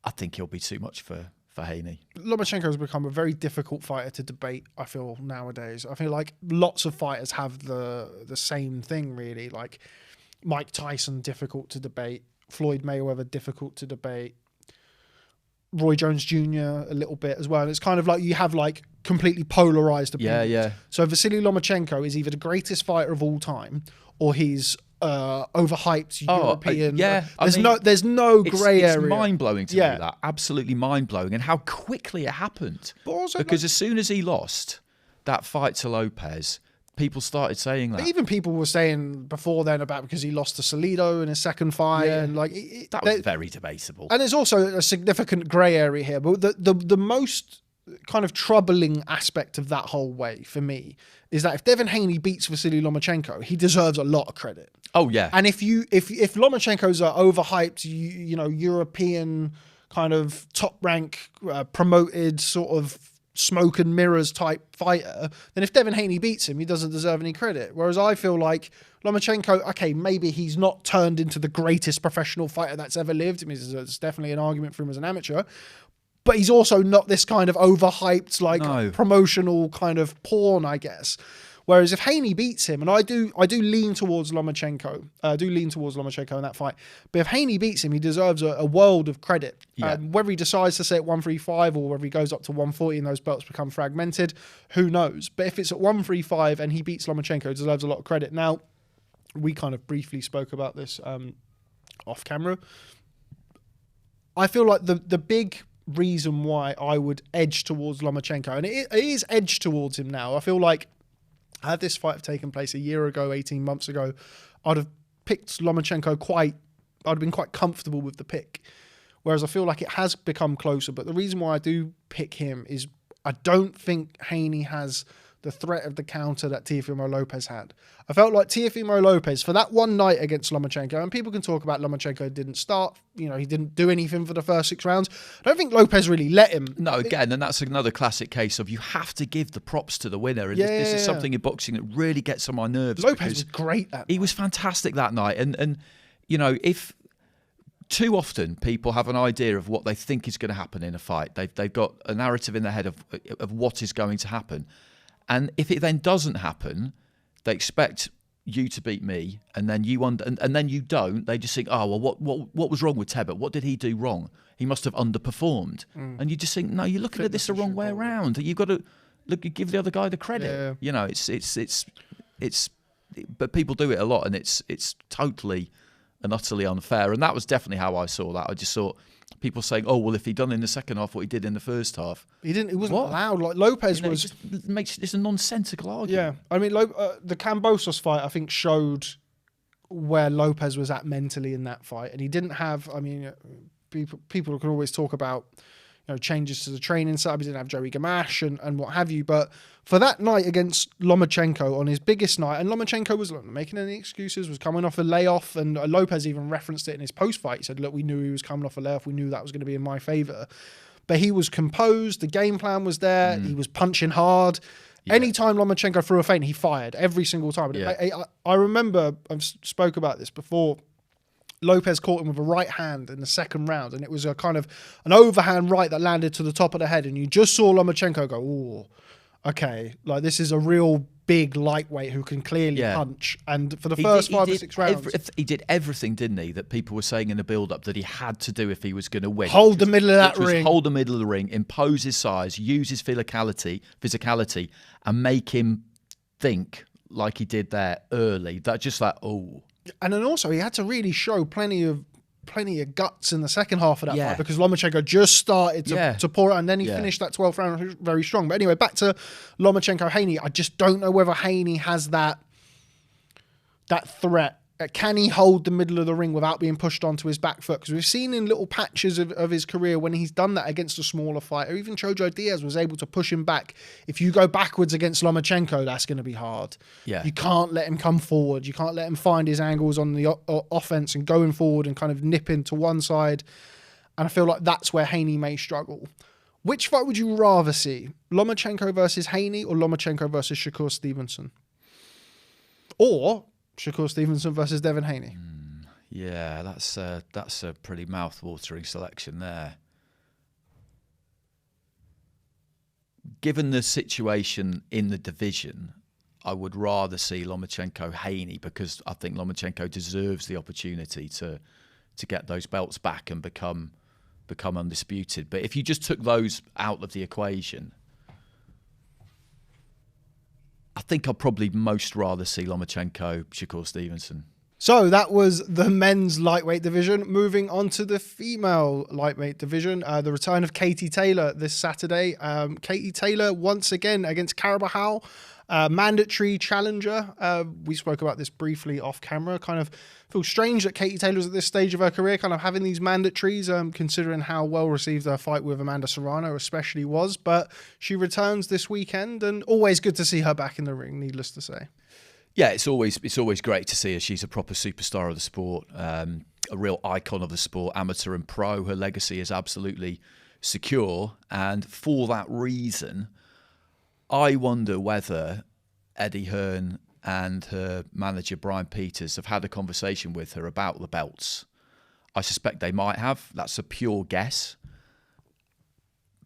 I think he'll be too much for Haney. Lomachenko has become a very difficult fighter to debate, I feel, nowadays. I feel like lots of fighters have the same thing, really. Like Mike Tyson, difficult to debate. Floyd Mayweather, difficult to debate. Roy Jones Jr. a little bit as well. And it's kind of like you have like completely polarized opinions. Yeah. So Vasiliy Lomachenko is either the greatest fighter of all time or he's overhyped European. There's no grey area. It's mind blowing to me, that absolutely mind blowing, and how quickly it happened. Because as soon as he lost that fight to Lopez, people started saying that. Even people were saying before then about because he lost to Salido in his second fight, and like that was very debatable. And there's also a significant grey area here. But the most kind of troubling aspect of that whole way for me is that if Devin Haney beats Vasiliy Lomachenko, he deserves a lot of credit. Oh yeah. And if Lomachenko's are overhyped, you know, European kind of top rank promoted sort of smoke and mirrors type fighter, then if Devin Haney beats him, he doesn't deserve any credit. Whereas I feel like Lomachenko, okay, maybe he's not turned into the greatest professional fighter that's ever lived. I mean, there's definitely an argument for him as an amateur, but he's also not this kind of overhyped, like promotional kind of porn, I guess. Whereas if Haney beats him, and I do lean towards Lomachenko, in that fight. But if Haney beats him, he deserves a world of credit. Yeah. Whether he decides to stay at 135 or whether he goes up to 140 and those belts become fragmented, who knows? But if it's at 135 and he beats Lomachenko, he deserves a lot of credit. Now, we kind of briefly spoke about this off camera. I feel like the big reason why I would edge towards Lomachenko, and it is edged towards him now. I feel like had this fight have taken place a year ago, 18 months ago, I'd have picked Lomachenko I'd have been quite comfortable with the pick. Whereas I feel like it has become closer. But the reason why I do pick him is I don't think Haney has the threat of the counter that Teofimo Lopez had. I felt like Teofimo Lopez, for that one night against Lomachenko, and people can talk about Lomachenko didn't start, you know, he didn't do anything for the first 6 rounds. I don't think Lopez really let him. No, again, and that's another classic case of you have to give the props to the winner. And this is something in boxing that really gets on my nerves. Lopez was great that night. He was fantastic that night. And you know, if too often people have an idea of what they think is going to happen in a fight, they've got a narrative in their head of what is going to happen. And if it then doesn't happen, they expect you to beat me, and then and then you don't. They just think, oh well, what was wrong with Tebbutt? What did he do wrong? He must have underperformed. And you just think, no, you're looking at this the wrong way around. You've got to give the other guy the credit. Yeah. You know, but people do it a lot, and it's totally and utterly unfair. And that was definitely how I saw that. I just thought people saying, "Oh well, if he'd done in the second half what he did in the first half, he didn't. It wasn't allowed." Like Lopez it was just makes this a nonsensical argument. Yeah, I mean, the Kambosos fight I think showed where Lopez was at mentally in that fight, and he didn't have. I mean, people can always talk about, you know, changes to the training setup. He didn't have Joey Gamache and what have you, but for that night against Lomachenko on his biggest night, and Lomachenko was not making any excuses, was coming off a layoff, and Lopez even referenced it in his post-fight. He said, look, we knew he was coming off a layoff. We knew that was going to be in my favour. But he was composed. The game plan was there. He was punching hard. Yeah. Anytime Lomachenko threw a feint, he fired every single time. Yeah. I remember, I've spoke about this before, Lopez caught him with a right hand in the second round, and it was a kind of an overhand right that landed to the top of the head, and you just saw Lomachenko go, ooh, okay, like this is a real big lightweight who can clearly punch. And for the first 5 or 6 rounds, he did everything, didn't he, that people were saying in the build-up that he had to do if he was going to win. Hold the middle of that ring. Hold the middle of the ring, impose his size, use his physicality, and make him think like he did there early. That just like, oh. And then also he had to really show plenty of guts in the second half of that fight, because Lomachenko just started to pour it, and then he finished that 12th round very strong. But anyway, back to Lomachenko-Haney. I just don't know whether Haney has that threat. Can he hold the middle of the ring without being pushed onto his back foot? Because we've seen in little patches of his career when he's done that against a smaller fighter. Even Chojo Diaz was able to push him back. If you go backwards against Lomachenko, that's going to be hard. Yeah. You can't let him come forward. You can't let him find his angles on the offense and going forward and kind of nipping to one side. And I feel like that's where Haney may struggle. Which fight would you rather see? Lomachenko versus Haney or Lomachenko versus Shakur Stevenson? Or Shakur Stevenson versus Devin Haney. Yeah, that's a pretty mouth-watering selection there. Given the situation in the division, I would rather see Lomachenko-Haney, because I think Lomachenko deserves the opportunity to get those belts back and become undisputed. But if you just took those out of the equation, I think I'd probably most rather see Lomachenko, Shakur Stevenson. So that was the men's lightweight division. Moving on to the female lightweight division, the return of Katie Taylor this Saturday. Katie Taylor once again against Carabajal, mandatory challenger. We spoke about this briefly off camera. Kind of feels strange that Katie Taylor's at this stage of her career kind of having these mandatories, considering how well received her fight with Amanda Serrano especially was. But she returns this weekend, and always good to see her back in the ring, needless to say. Yeah, it's always great to see her. She's a proper superstar of the sport, a real icon of the sport, amateur and pro. Her legacy is absolutely secure, and for that reason, I wonder whether Eddie Hearn and her manager Brian Peters have had a conversation with her about the belts. I suspect they might have. That's a pure guess,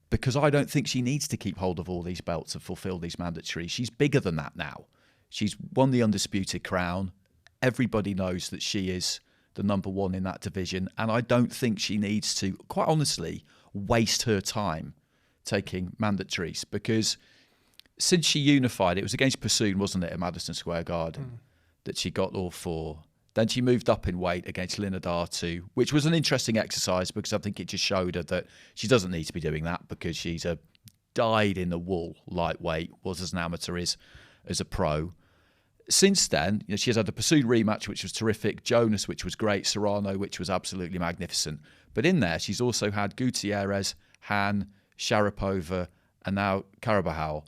because I don't think she needs to keep hold of all these belts and fulfill these mandatories. She's bigger than that now. She's won the undisputed crown. Everybody knows that she is the number one in that division. And I don't think she needs to, quite honestly, waste her time taking mandatories, because since she unified, it was against Pursoon, wasn't it, at Madison Square Garden, that she got all four. Then she moved up in weight against Linda Dartu, which was an interesting exercise, because I think it just showed her that she doesn't need to be doing that, because she's a dyed-in-the-wool lightweight, was as an amateur, is as a pro. Since then, she has had the Pursuit rematch, which was terrific, Jonas, which was great, Serrano, which was absolutely magnificent. But in there, she's also had Gutierrez, Han, Sharapova, and now Carabajal.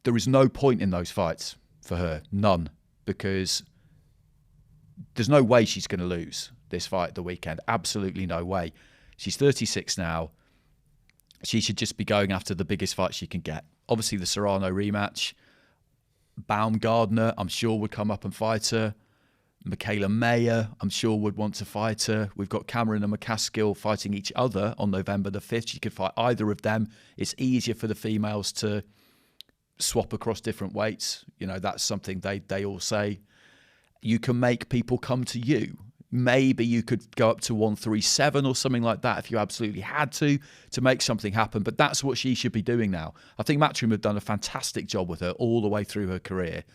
There is no point in those fights for her, none, because there's no way she's going to lose this fight at the weekend. Absolutely no way. She's 36 now. She should just be going after the biggest fight she can get. Obviously, the Serrano rematch. Baumgardner, I'm sure, would come up and fight her. Michaela Mayer, I'm sure, would want to fight her. We've got Cameron and McCaskill fighting each other on November the 5th. She could fight either of them. It's easier for the females to swap across different weights. That's something they all say. You can make people come to you. Maybe you could go up to 137 or something like that if you absolutely had to make something happen. But that's what she should be doing now. I think Matchroom have done a fantastic job with her all the way through her career.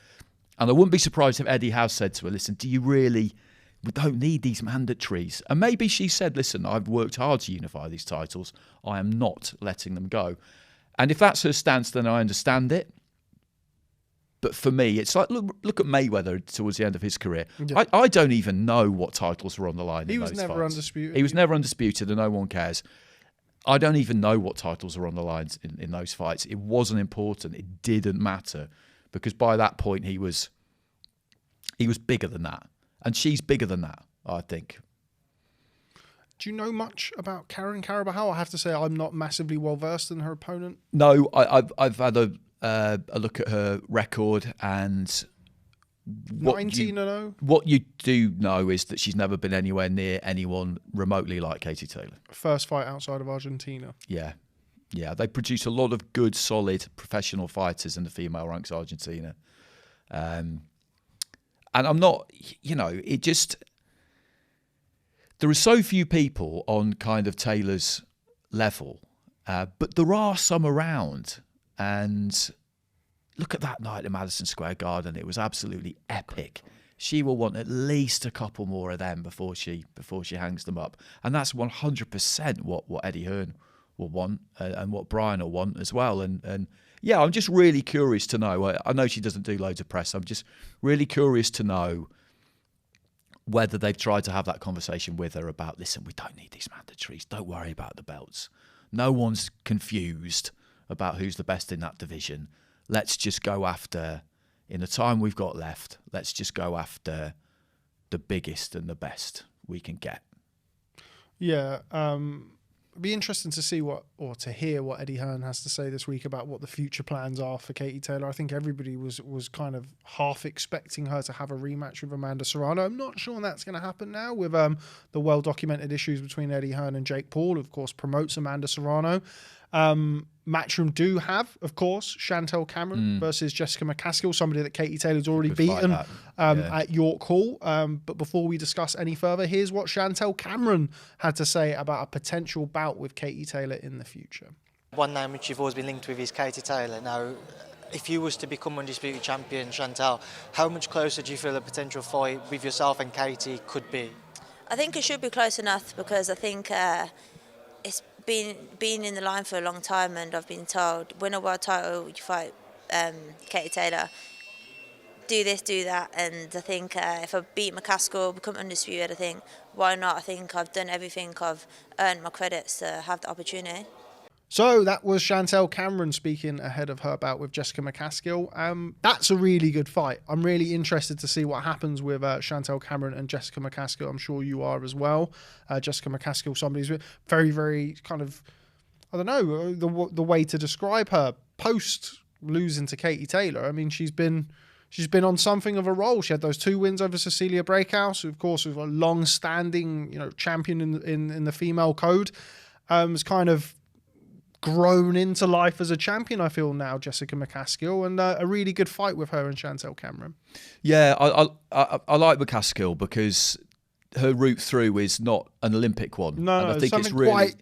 And I wouldn't be surprised if Eddie has said to her, listen, we don't need these mandatories. And maybe she said, listen, I've worked hard to unify these titles. I am not letting them go. And if that's her stance, then I understand it. But for me, it's like, look at Mayweather towards the end of his career. Yeah. I don't even know what titles were on the line. He was never undisputed. He was never undisputed, and no one cares. I don't even know what titles were on the lines in those fights. It wasn't important. It didn't matter, because by that point he was bigger than that, and she's bigger than that, I think. Do you know much about Karen Carabajal? I have to say I'm not massively well versed in her opponent. No, I've had a look at her record, and 19-0. What you do know is that she's never been anywhere near anyone remotely like Katie Taylor. First fight outside of Argentina. Yeah. They produce a lot of good, solid, professional fighters in the female ranks of Argentina. And I'm not, it just... There are so few people on kind of Taylor's level, but there are some around. And look at that night at Madison Square Garden. It was absolutely epic. She will want at least a couple more of them before she hangs them up. And that's 100% what Eddie Hearn will want, and what Brian will want as well. And yeah, I'm just really curious to know. I know she doesn't do loads of press. I'm just really curious to know whether they've tried to have that conversation with her about, listen, we don't need these mandatories. Don't worry about the belts. No one's confused about who's the best in that division. Let's just go after, in the time we've got left, let's just go after the biggest and the best we can get. Yeah, it'd be interesting to see to hear what Eddie Hearn has to say this week about what the future plans are for Katie Taylor. I think everybody was kind of half expecting her to have a rematch with Amanda Serrano. I'm not sure that's going to happen now with the well-documented issues between Eddie Hearn and Jake Paul, who of course promotes Amanda Serrano. Matchroom do have, of course, Chantelle Cameron versus Jessica McCaskill, somebody that Katie Taylor's already beaten at York Hall. But before we discuss any further, here's what Chantelle Cameron had to say about a potential bout with Katie Taylor in the future. One name which you've always been linked with is Katie Taylor. Now, if you was to become undisputed champion, Chantelle, how much closer do you feel a potential fight with yourself and Katie could be? I think it should be close enough because I think it's been in the line for a long time, and I've been told, win a world title, you fight Katie Taylor. Do this, do that, and I think if I beat McCaskill, become undisputed, I think, why not? I think I've done everything, I've earned my credits to have the opportunity. So that was Chantelle Cameron speaking ahead of her bout with Jessica McCaskill. That's a really good fight. I'm really interested to see what happens with Chantelle Cameron and Jessica McCaskill. I'm sure you are as well. Jessica McCaskill, somebody who's very, very kind of, I don't know, the way to describe her post losing to Katie Taylor. I mean, she's been on something of a roll. She had those 2 wins over Cecilia Breakhouse, who of course was a long-standing, champion in the female code. Has kind of grown into life as a champion, I feel now, Jessica McCaskill, and a really good fight with her and Chantelle Cameron. Yeah, I like McCaskill because her route through is not an Olympic one. No, and I think it's really,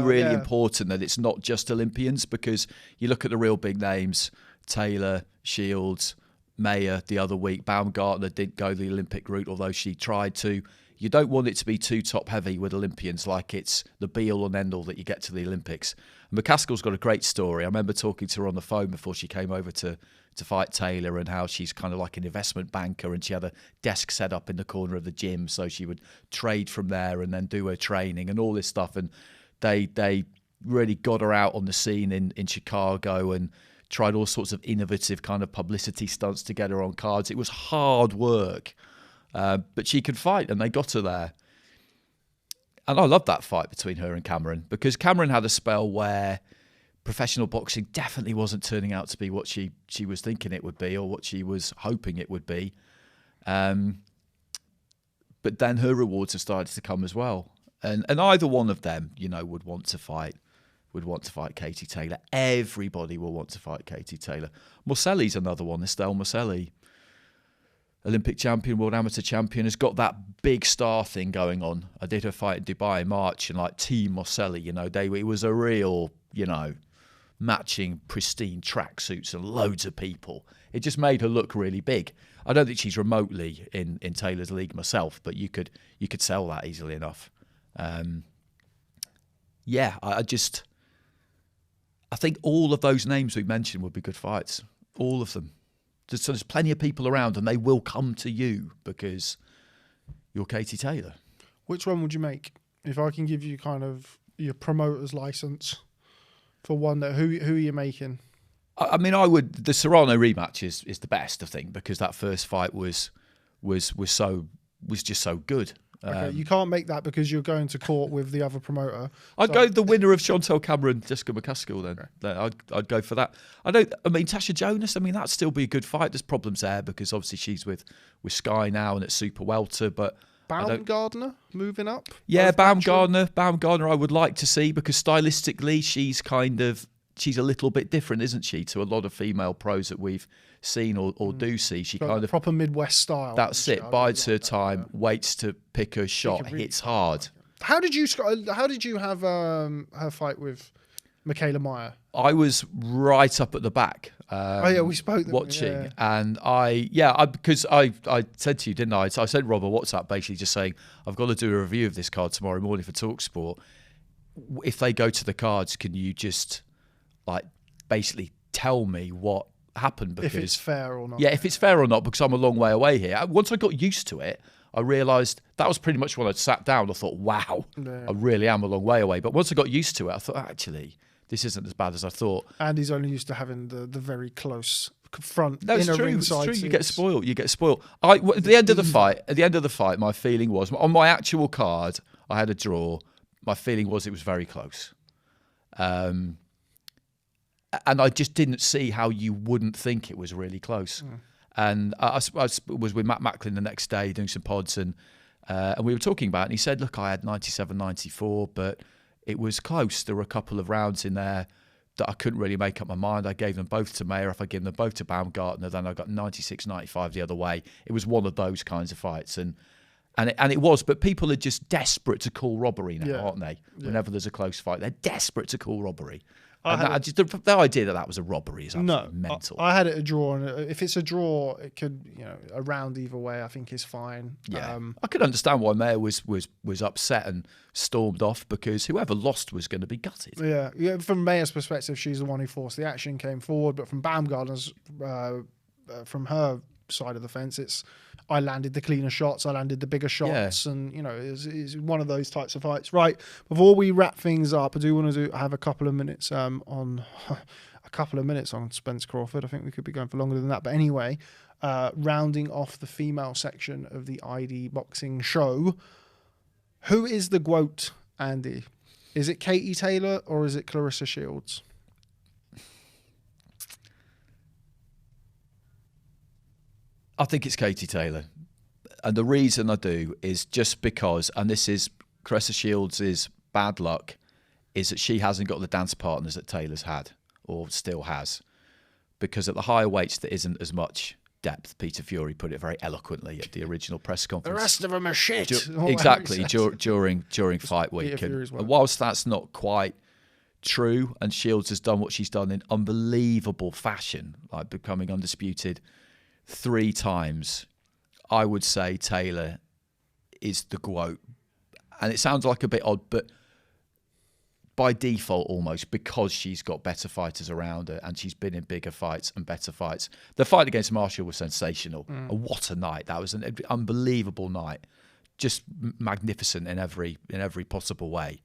really important that it's not just Olympians, because you look at the real big names, Taylor, Shields, Mayer the other week, Baumgartner didn't go the Olympic route, although she tried to. You don't want it to be too top heavy with Olympians, like it's the be all and end all that you get to the Olympics. And McCaskill's got a great story. I remember talking to her on the phone before she came over to fight Taylor, and how she's kind of like an investment banker, and she had a desk set up in the corner of the gym so she would trade from there and then do her training and all this stuff. And they really got her out on the scene in Chicago and tried all sorts of innovative kind of publicity stunts to get her on cards. It was hard work. But she could fight, and they got her there. And I love that fight between her and Cameron, because Cameron had a spell where professional boxing definitely wasn't turning out to be what she was thinking it would be, or what she was hoping it would be. But then her rewards have started to come as well. And either one of them, would want to fight Katie Taylor. Everybody will want to fight Katie Taylor. Morcelli's another one, Estelle Morcelli. Olympic champion, world amateur champion, has got that big star thing going on. I did her fight in Dubai in March, and like Team Morcelli, it was a real, matching pristine tracksuits and loads of people. It just made her look really big. I don't think she's remotely in Taylor's league myself, but you could sell that easily enough. I think all of those names we mentioned would be good fights. All of them. There's plenty of people around, and they will come to you because you're Katie Taylor. Which one would you make? If I can give you kind of your promoter's license for one, who are you making? I mean, I would. The Serrano rematch is the best, I think, because that first fight was just so good. Okay, you can't make that because you're going to court with the other promoter. I'd go the winner of Chantelle Cameron, Jessica McCaskill then. Okay. I'd go for that. Tasha Jonas, that'd still be a good fight. There's problems there because obviously she's with Sky now and it's super welter, but Baumgartner moving up? Yeah, Baumgartner I would like to see, because stylistically she's a little bit different, isn't she, to a lot of female pros that we've seen or do see. She kind of proper Midwest style. That's it. Bides her time, waits to pick her shot, hits hard. How did you have her fight with Michaela Meyer? I was right up at the back. We spoke watching, and because I said to you, didn't I? So I sent Rob a WhatsApp basically just saying I've got to do a review of this card tomorrow morning for TalkSport. If they go to the cards, can you just basically tell me what happened, because if it's fair or not. Yeah, if it's fair or not, because I'm a long way away here. Once I got used to it, I realised that was pretty much when I sat down. I thought, wow, I really am a long way away. But once I got used to it, I thought, actually, this isn't as bad as I thought. And he's only used to having the very close front inner ringside. It's true. You get spoiled. At the end of the fight, my feeling was, on my actual card, I had a draw. My feeling was it was very close. And I just didn't see how you wouldn't think it was really close. And I was with Matt Macklin the next day doing some pods, and we were talking about it, and he said, look, I had 97, 94, but it was close. There were a couple of rounds in there that I couldn't really make up my mind. I gave them both to Mayer. If I gave them both to Baumgartner, then I got 96, 95 the other way. It was one of those kinds of fights. And it was, but people are just desperate to call robbery now, aren't they? Whenever there's a close fight, they're desperate to call robbery. The idea that was a robbery is absolutely mental. I had it a draw, and if it's a draw, it could, a round either way, I think is fine. Yeah, I could understand why Mayer was upset and stormed off, because whoever lost was going to be gutted. Yeah. From Mayer's perspective, she's the one who forced the action, came forward, but from Baumgartner's, from her side of the fence, I landed the cleaner shots, I landed the bigger shots, and it's one of those types of fights. Right, before we wrap things up, I do want to have a couple of minutes on Spence Crawford. I think we could be going for longer than that, but anyway, rounding off the female section of the ID boxing show, who is the GWOAT, Andy? Is it Katie Taylor or is it Claressa Shields? I think it's Katie Taylor. And the reason I do is just because, and this is Claressa Shields' bad luck, is that she hasn't got the dance partners that Taylor's had, or still has. Because at the higher weights, there isn't as much depth. Peter Fury put it very eloquently at the original press conference. The rest of them are shit. Exactly, during fight week. And whilst that's not quite true, and Shields has done what she's done in unbelievable fashion, like becoming undisputed 3 times, I would say Taylor is the GWOAT. And it sounds like a bit odd, but by default almost, because she's got better fighters around her and she's been in bigger fights and better fights. The fight against Marshall was sensational. What a night. That was an unbelievable night. Just magnificent in every possible way.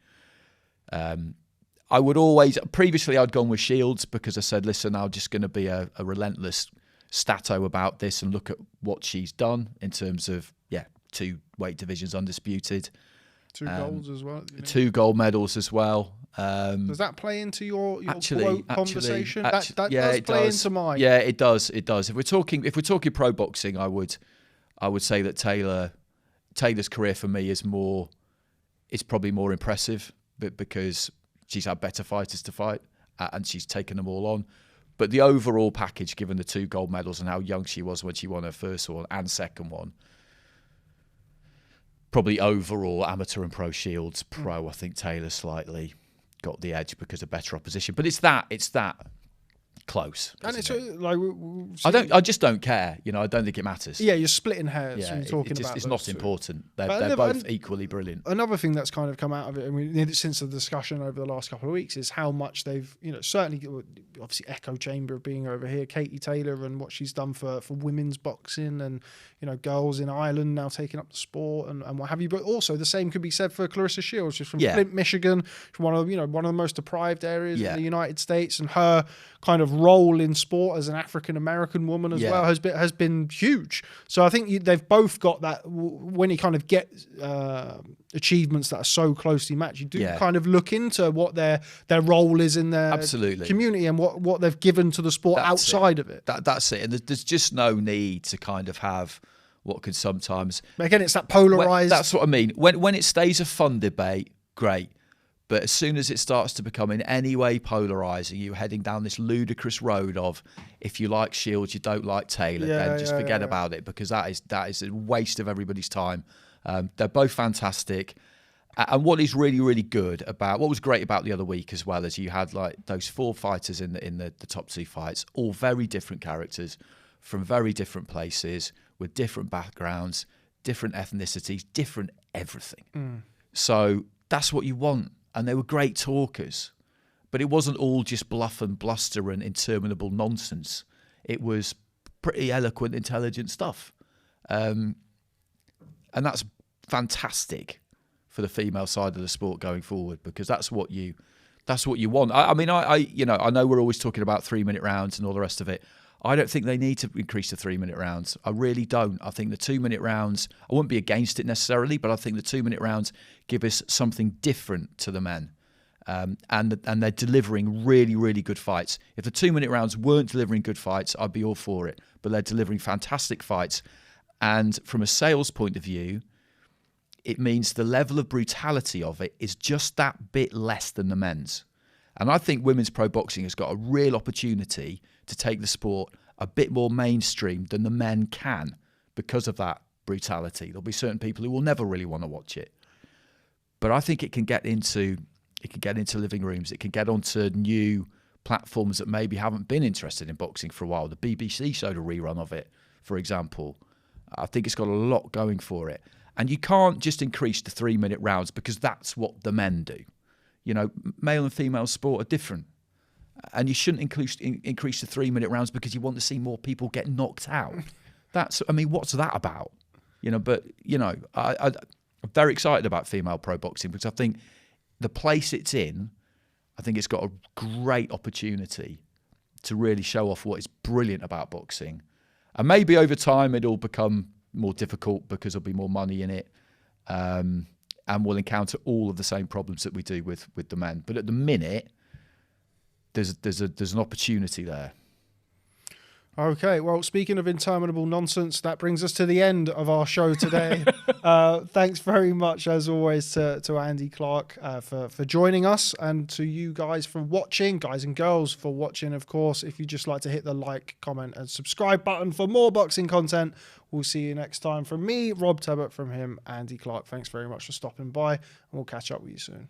I would always, previously I'd gone with Shields because I said, listen, I'm just going to be a relentless stato about this and look at what she's done in terms of 2 weight divisions undisputed, 2 golds as well, 2 gold medals as well. Does that play into your GWOAT conversation? That does play into mine. Yeah, it does. If we're talking pro boxing, I would say that Taylor's career for me is probably more impressive, but because she's had better fighters to fight and she's taken them all on. But the overall package, given the 2 gold medals and how young she was when she won her first one and second one, probably overall amateur and pro Shields. Pro, I think Taylor slightly got the edge because of better opposition. But it's that close. And it's I just don't care. I don't think it matters. Yeah, you're splitting hairs when you're talking about it's not important. They're both equally brilliant. Another thing that's kind of come out of it, I mean, since the discussion over the last couple of weeks, is how much they've, certainly, obviously echo chamber of being over here, Katie Taylor and what she's done for women's boxing and, girls in Ireland now taking up the sport and what have you. But also the same could be said for Claressa Shields. She's from Flint, Michigan, one of the most deprived areas in the United States, and her kind of role in sport as an African American woman as well has been huge. So I think they've both got that. When you kind of get achievements that are so closely matched, you do kind of look into what their role is in their community and what they've given to the sport outside of it. That's it. And there's just no need to kind of have what could sometimes, again, it's that polarized. That's what I mean. When it stays a fun debate, great. But as soon as it starts to become in any way polarising, you're heading down this ludicrous road of, if you like Shields, you don't like Taylor, then just forget about it, because that is a waste of everybody's time. They're both fantastic. And what is really, really good about, what was great about the other week as well, is you had like those 4 fighters in the top 2 fights, all very different characters from very different places with different backgrounds, different ethnicities, different everything. So that's what you want. And they were great talkers, but it wasn't all just bluff and bluster and interminable nonsense. It was pretty eloquent, intelligent stuff. And that's fantastic for the female side of the sport going forward, because that's what you want. I mean, I know we're always talking about 3-minute rounds and all the rest of it. I don't think they need to increase the 3-minute rounds. I really don't. I think the 2-minute rounds, I wouldn't be against it necessarily, but I think the 2-minute rounds give us something different to the men. And they're delivering really, really good fights. If the 2-minute rounds weren't delivering good fights, I'd be all for it. But they're delivering fantastic fights. And from a sales point of view, it means the level of brutality of it is just that bit less than the men's. And I think women's pro boxing has got a real opportunity to take the sport a bit more mainstream than the men can because of that brutality. There'll be certain people who will never really want to watch it. But I think it can get into It can get into living rooms. It can get onto new platforms that maybe haven't been interested in boxing for a while. The BBC showed a rerun of it, for example. I think it's got a lot going for it. And you can't just increase the 3-minute rounds because that's what the men do. You know, male and female sport are different. And you shouldn't increase the 3-minute rounds because you want to see more people get knocked out. What's that about? You know, but, you know, I'm very excited about female pro boxing because I think the place it's in, I think it's got a great opportunity to really show off what is brilliant about boxing. And maybe over time it'll become more difficult because there'll be more money in it. And we'll encounter all of the same problems that we do with the men. But at the minute, there's an opportunity there. Okay, well, speaking of interminable nonsense, that brings us to the end of our show today. Thanks very much, as always, to Andy Clarke for joining us, and to you guys for watching, guys and girls for watching, of course. If you'd just like to hit the like, comment, and subscribe button for more boxing content, we'll see you next time. From me, Rob Tebbutt, from him, Andy Clarke. Thanks very much for stopping by, and we'll catch up with you soon.